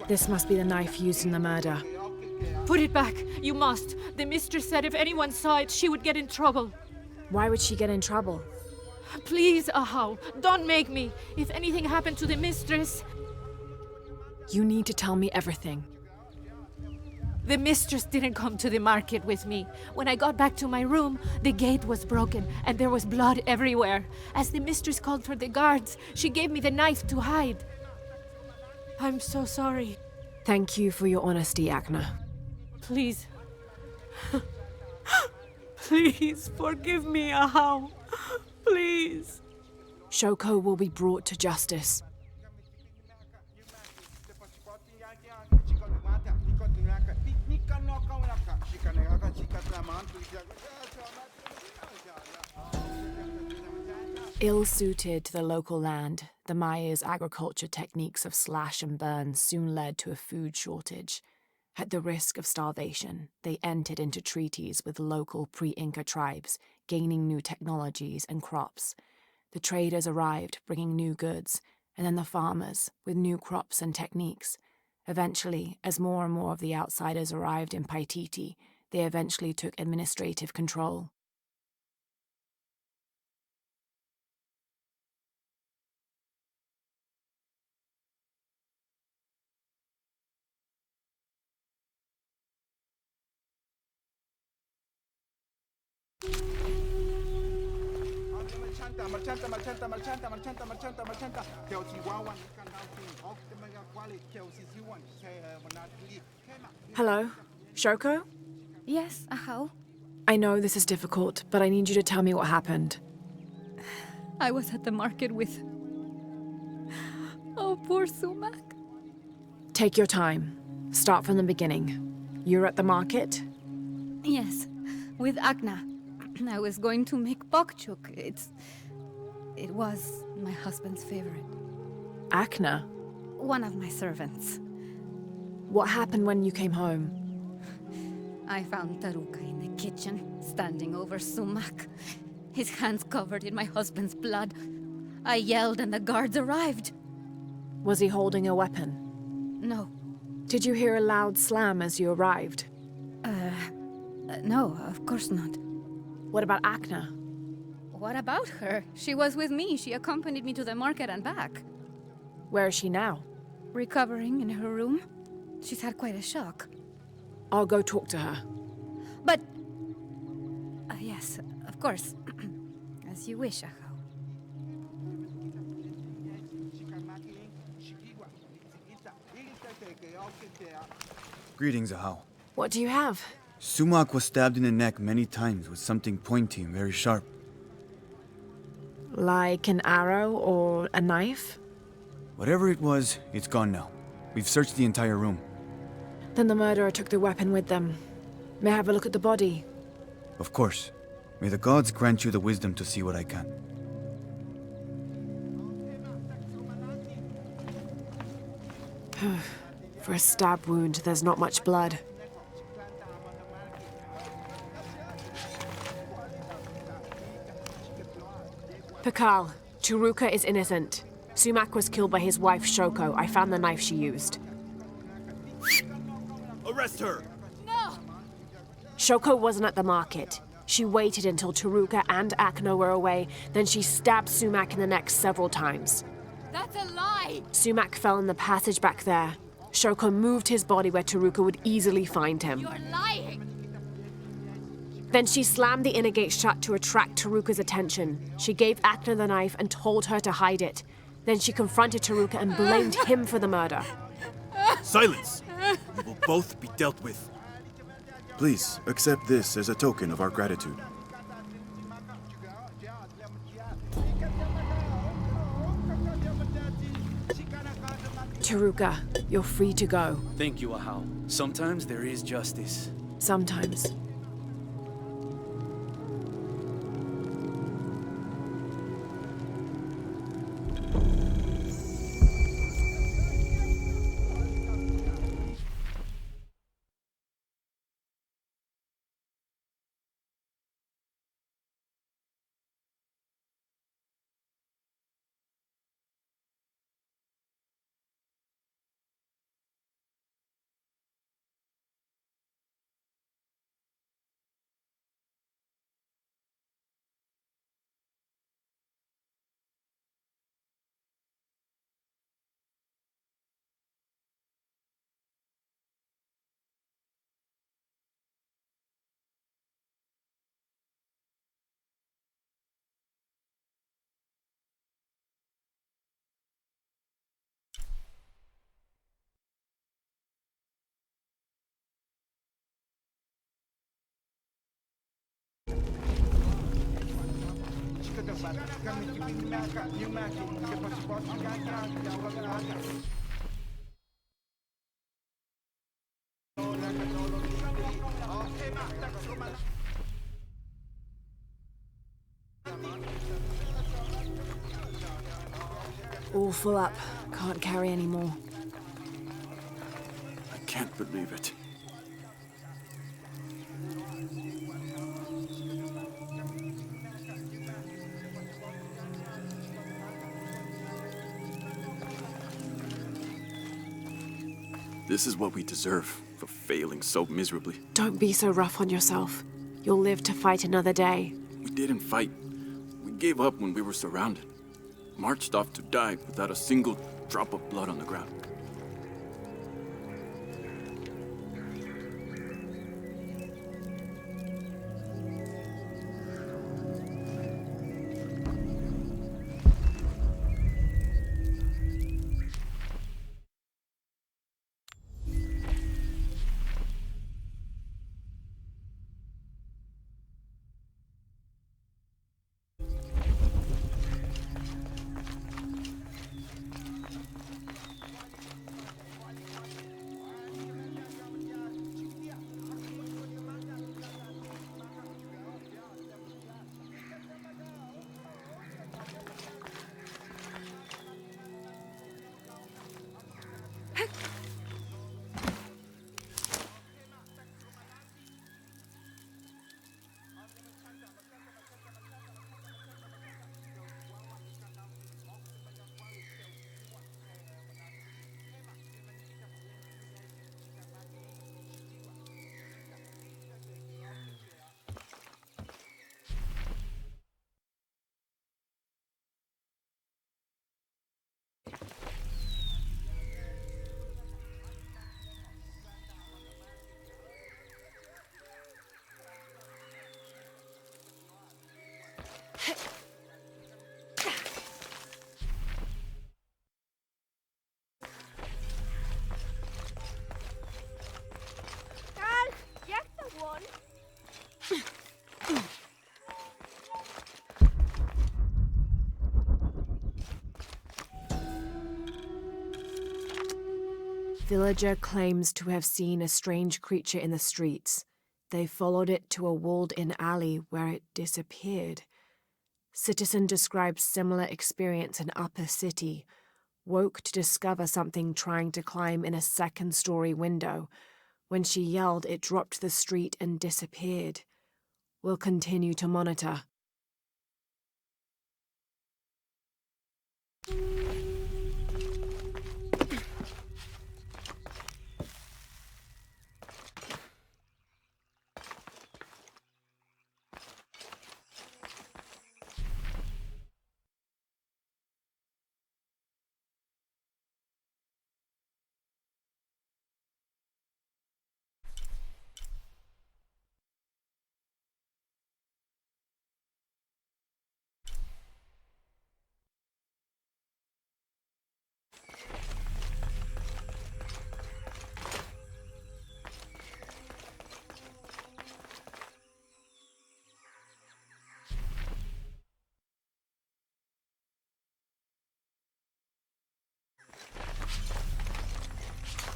This must be the knife used in the murder. Put it back. You must. The mistress said if anyone saw it, she would get in trouble. Why would she get in trouble? Please, Ahau, don't make me. If anything happened to the mistress... You need to tell me everything. The mistress didn't come to the market with me. When I got back to my room, the gate was broken and there was blood everywhere. As the mistress called for the guards, she gave me the knife to hide. I'm so sorry. Thank you for your honesty, Akna. Please. Please forgive me, Ahau. Please. Shoko will be brought to justice. Ill-suited to the local land, the Maya's agriculture techniques of slash and burn soon led to a food shortage. At the risk of starvation, they entered into treaties with local pre-Inca tribes, gaining new technologies and crops. The traders arrived, bringing new goods, and then the farmers, with new crops and techniques. Eventually, as more and more of the outsiders arrived in Paititi, they eventually took administrative control. Hello? Shoko? Yes, Ahau. I know this is difficult, but I need you to tell me what happened. I was at the market with... Oh, poor Sumac. Take your time. Start from the beginning. You're at the market? Yes, with Akna. I was going to make bokchuk. It was my husband's favorite. Akna? One of my servants. What happened when you came home? I found Taruka in the kitchen, standing over Sumac. His hands covered in my husband's blood. I yelled and the guards arrived. Was he holding a weapon? No. Did you hear a loud slam as you arrived? No, of course not. What about Akna? What about her? She was with me. She accompanied me to the market and back. Where is she now? Recovering in her room. She's had quite a shock. I'll go talk to her. But... yes, of course. As you wish, Ahau. Greetings, Ahau. What do you have? Sumac was stabbed in the neck many times with something pointy and very sharp. Like an arrow or a knife? Whatever it was, it's gone now. We've searched the entire room. Then the murderer took the weapon with them. May I have a look at the body? Of course. May the gods grant you the wisdom to see what I can. For a stab wound, there's not much blood. Pakal, Taruka is innocent. Sumac was killed by his wife Shoko. I found the knife she used. Arrest her! No! Shoko wasn't at the market. She waited until Taruka and Akna were away, then she stabbed Sumac in the neck several times. That's a lie! Sumac fell in the passage back there. Shoko moved his body where Taruka would easily find him. You're lying! Then she slammed the inner gate shut to attract Taruka's attention. She gave Akna the knife and told her to hide it. Then she confronted Taruka and blamed him for the murder. Silence! You will both be dealt with. Please, accept this as a token of our gratitude. Taruka, you're free to go. Thank you, Ahau. Sometimes there is justice. Sometimes. All full up. Can't carry any more. I can't believe it. This is what we deserve for failing so miserably. Don't be so rough on yourself. You'll live to fight another day. We didn't fight. We gave up when we were surrounded. Marched off to die without a single drop of blood on the ground. Villager claims to have seen a strange creature in the streets. They followed it to a walled-in alley where it disappeared. Citizen describes similar experience in Upper City. Woke to discover something trying to climb in a second-story window. When she yelled, it dropped to the street and disappeared. We'll continue to monitor.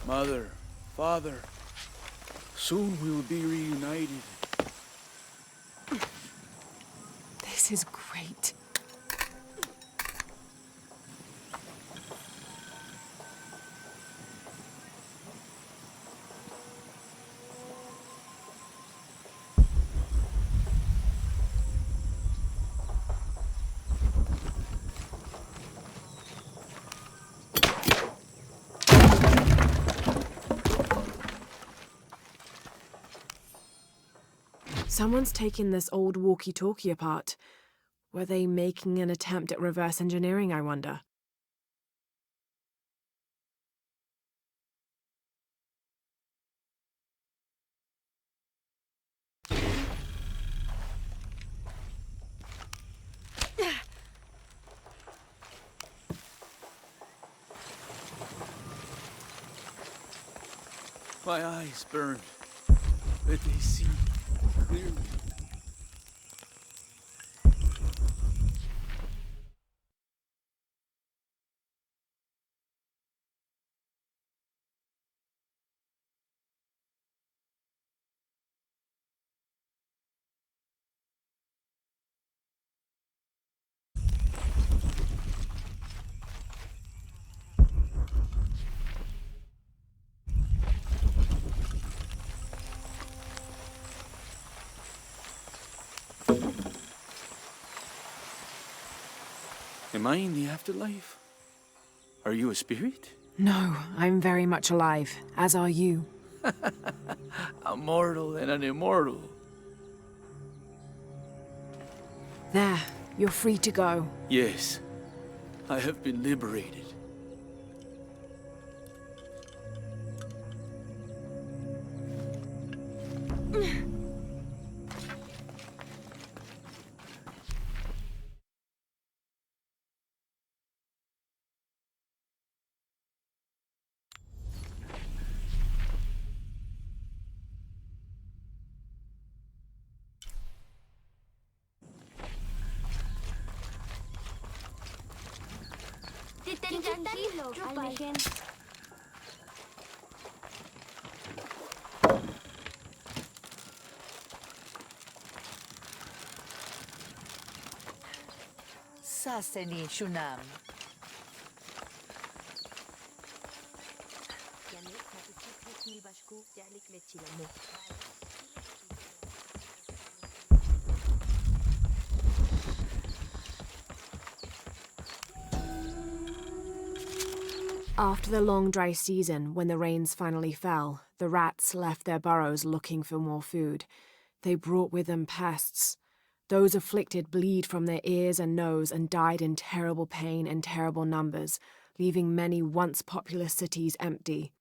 Mother, Father, soon we will be reunited. This is great. Someone's taken this old walkie-talkie apart. Were they making an attempt at reverse engineering, I wonder? My eyes burn, but they see clearly. Am I in the afterlife? Are you a spirit? No, I'm very much alive, as are you. A mortal and an immortal. There, you're free to go. Yes, I have been liberated. Saseni Shunam. After the long dry season, when the rains finally fell, the rats left their burrows looking for more food. They brought with them pests. Those afflicted bleed from their ears and nose and died in terrible pain and terrible numbers, leaving many once populous cities empty.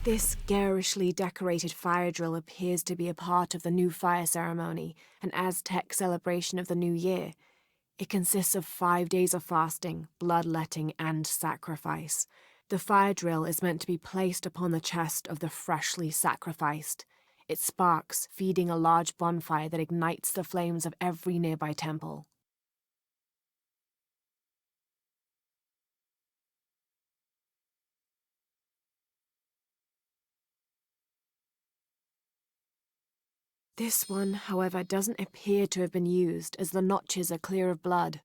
This garishly decorated fire drill appears to be a part of the new fire ceremony, an Aztec celebration of the new year. It consists of 5 days of fasting, bloodletting, and sacrifice. The fire drill is meant to be placed upon the chest of the freshly sacrificed. It sparks, feeding a large bonfire that ignites the flames of every nearby temple. This one, however, doesn't appear to have been used, as the notches are clear of blood.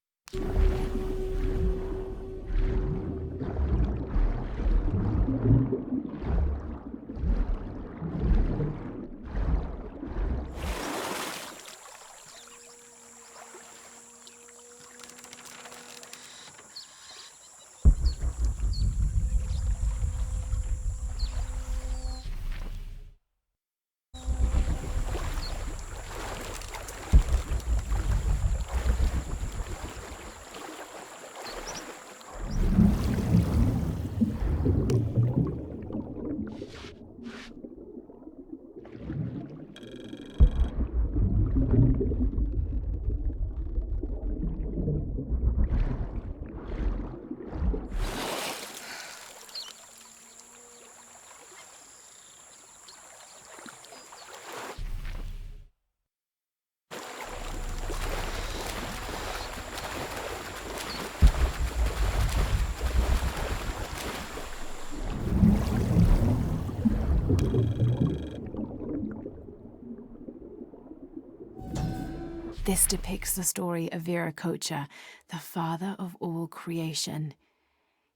This depicts the story of Viracocha, the father of all creation.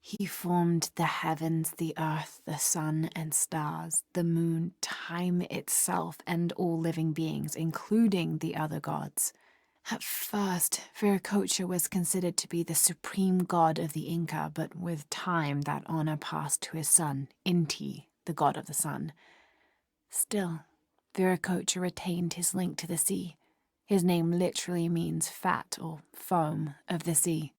He formed the heavens, the earth, the sun and stars, the moon, time itself, and all living beings, including the other gods. At first, Viracocha was considered to be the supreme god of the Inca, but with time that honor passed to his son, Inti, the god of the sun. Still, Viracocha retained his link to the sea. His name literally means fat or foam of the sea.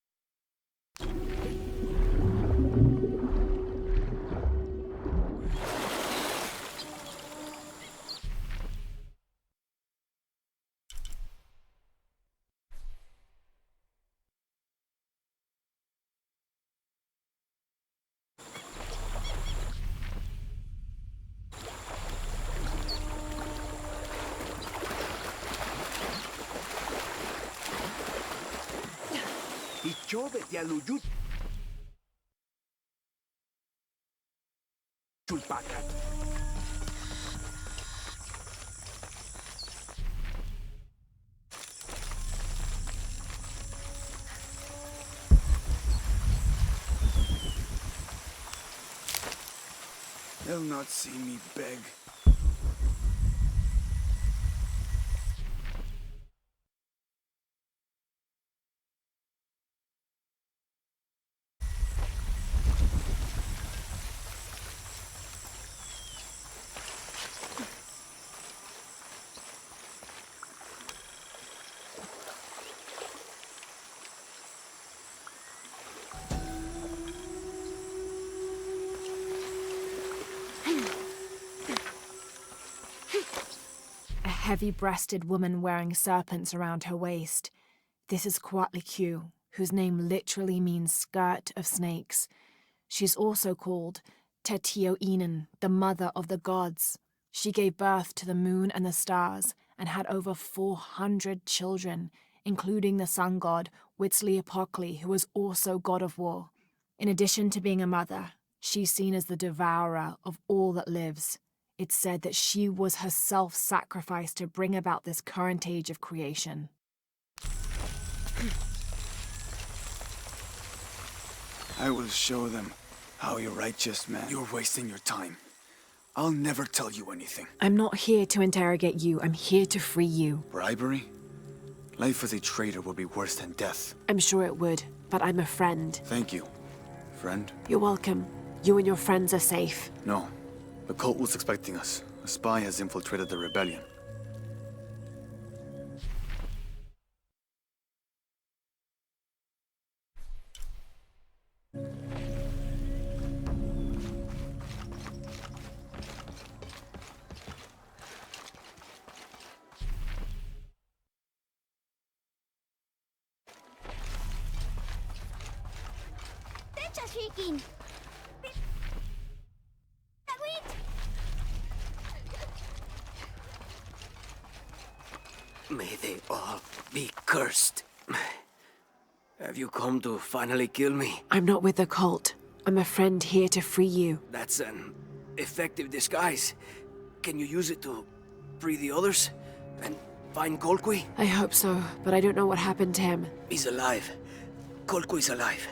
chove tialuyu. Chulpacat. They'll not see me beg. A heavy-breasted woman wearing serpents around her waist. This is Kuatlikyu, whose name literally means skirt of snakes. She's also called Tetioinen, the mother of the gods. She gave birth to the moon and the stars and had over 400 children, including the sun god Huitzilopochtli, who was also god of war. In addition to being a mother, she's seen as the devourer of all that lives. It's said that she was herself sacrificed to bring about this current age of creation. I will show them how you're righteous, man. You're wasting your time. I'll never tell you anything. I'm not here to interrogate you. I'm here to free you. Bribery? Life as a traitor would be worse than death. I'm sure it would, but I'm a friend. Thank you, friend. You're welcome. You and your friends are safe. No. The cult was expecting us. A spy has infiltrated the rebellion. Techa shaking. May they all be cursed. Have you come to finally kill me? I'm not with the cult. I'm a friend here to free you. That's an effective disguise. Can you use it to free the others? And find Kolkwi? I hope so, but I don't know what happened to him. He's alive. Kolkwi's alive.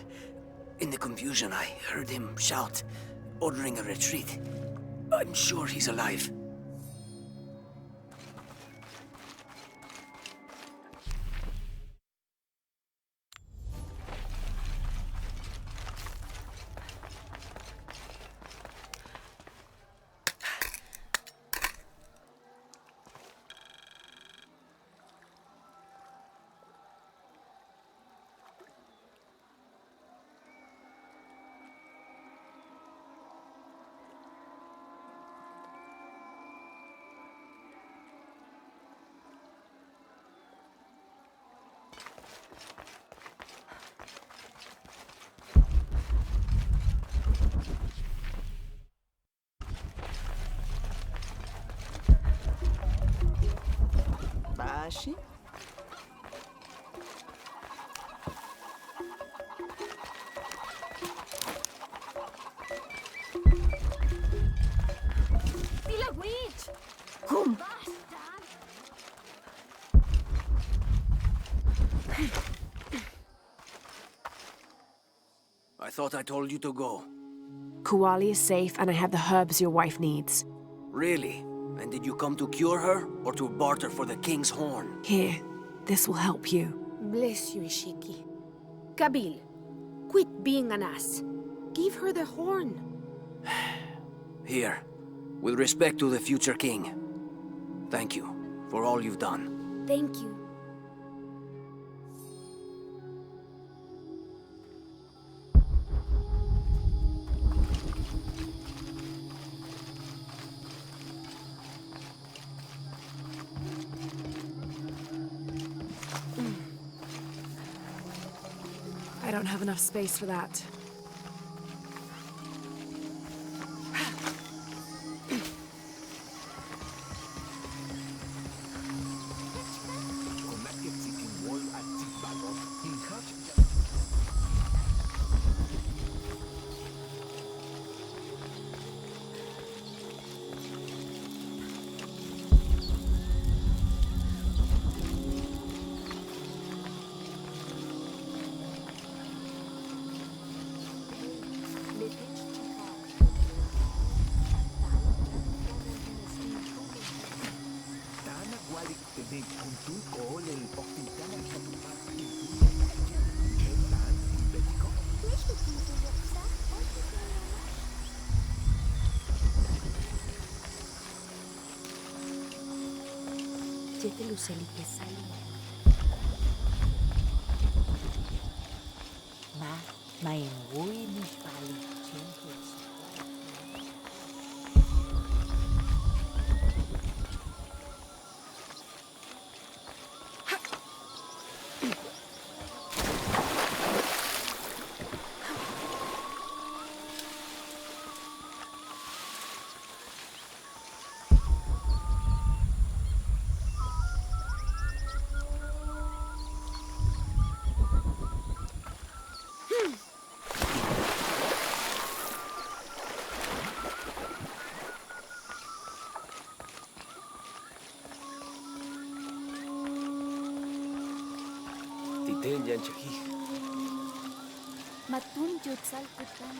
In the confusion, I heard him shout, ordering a retreat. I'm sure he's alive. Bashi? Come. I thought I told you to go. Kuali is safe and I have the herbs your wife needs. Really? And did you come to cure her, or to barter for the king's horn? Here, this will help you. Bless you, Ishiki. Kabil, quit being an ass. Give her the horn. Here, with respect to the future king. Thank you for all you've done. Thank you. I don't have enough space for that. Ma, maingui nishpali. Titel yan chaki. Matun jutsal kutan.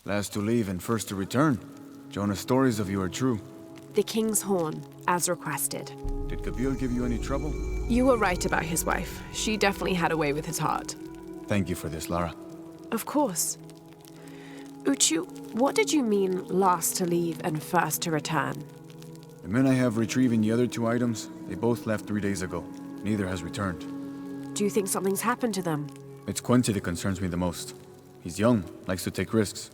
Last to leave and first to return. Jonah's stories of you are true. The King's Horn, as requested. Did Gabil give you any trouble? You were right about his wife. She definitely had a way with his heart. Thank you for this, Lara. Of course. Uchu, what did you mean last to leave and first to return? The men I have retrieving the other 2 items, they both left 3 days ago. Neither has returned. Do you think something's happened to them? It's Quenti that concerns me the most. He's young, likes to take risks.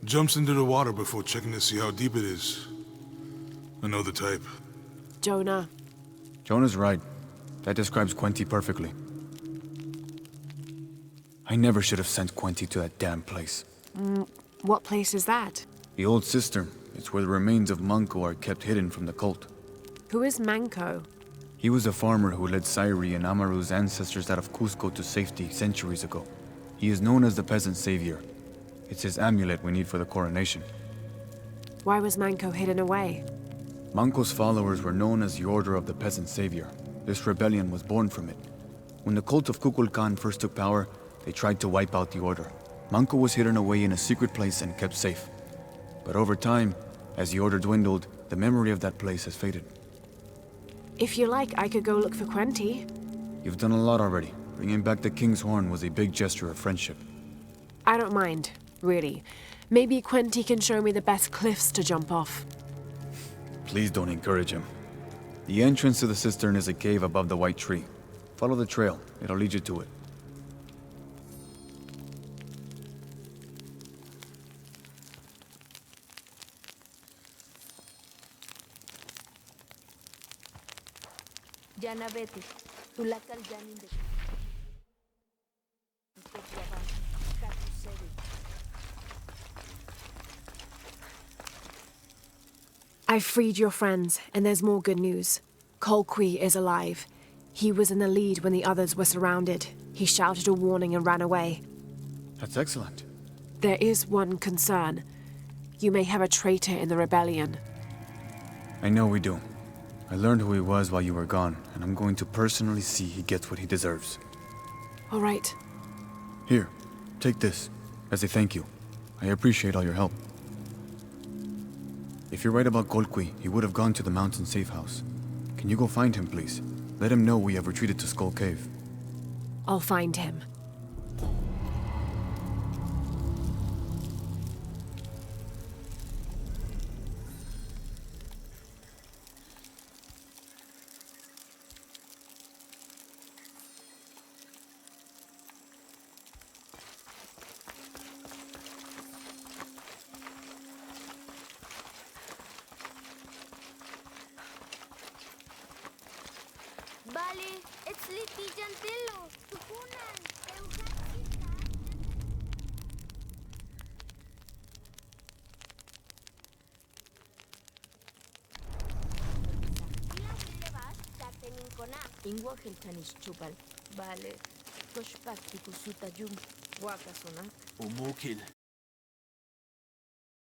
Jumps into the water before checking to see how deep it is. I know the type. Jonah. Jonah's right. That describes Quenti perfectly. I never should have sent Quenti to that damn place. What place is that? The old cistern. It's where the remains of Manco are kept hidden from the cult. Who is Manco? He was a farmer who led Sairi and Amaru's ancestors out of Cusco to safety centuries ago. He is known as the peasant savior. It's his amulet we need for the coronation. Why was Manco hidden away? Manco's followers were known as the Order of the Peasant Savior. This rebellion was born from it. When the cult of Kukulkan first took power, they tried to wipe out the order. Manco was hidden away in a secret place and kept safe. But over time, as the order dwindled, the memory of that place has faded. If you like, I could go look for Quenti. You've done a lot already. Bringing back the King's Horn was a big gesture of friendship. I don't mind, really. Maybe Quenti can show me the best cliffs to jump off. Please don't encourage him. The entrance to the cistern is a cave above the white tree. Follow the trail. It'll lead you to it. Jana Betty, tulakal janin de. I've freed your friends, and there's more good news. Colqui is alive. He was in the lead when the others were surrounded. He shouted a warning and ran away. That's excellent. There is one concern. You may have a traitor in the rebellion. I know we do. I learned who he was while you were gone, and I'm going to personally see he gets what he deserves. All right. Here, take this, as a thank you. I appreciate all your help. If you're right about Colqui, he would have gone to the mountain safe house. Can you go find him, please? Let him know we have retreated to Skull Cave. I'll find him. Bali, it's Liti Jantillo. Tukunan, Ingwa Hiltanis Chubal, Vale, Toshpak Tikusuta Jum, Wakasuna. Umukil,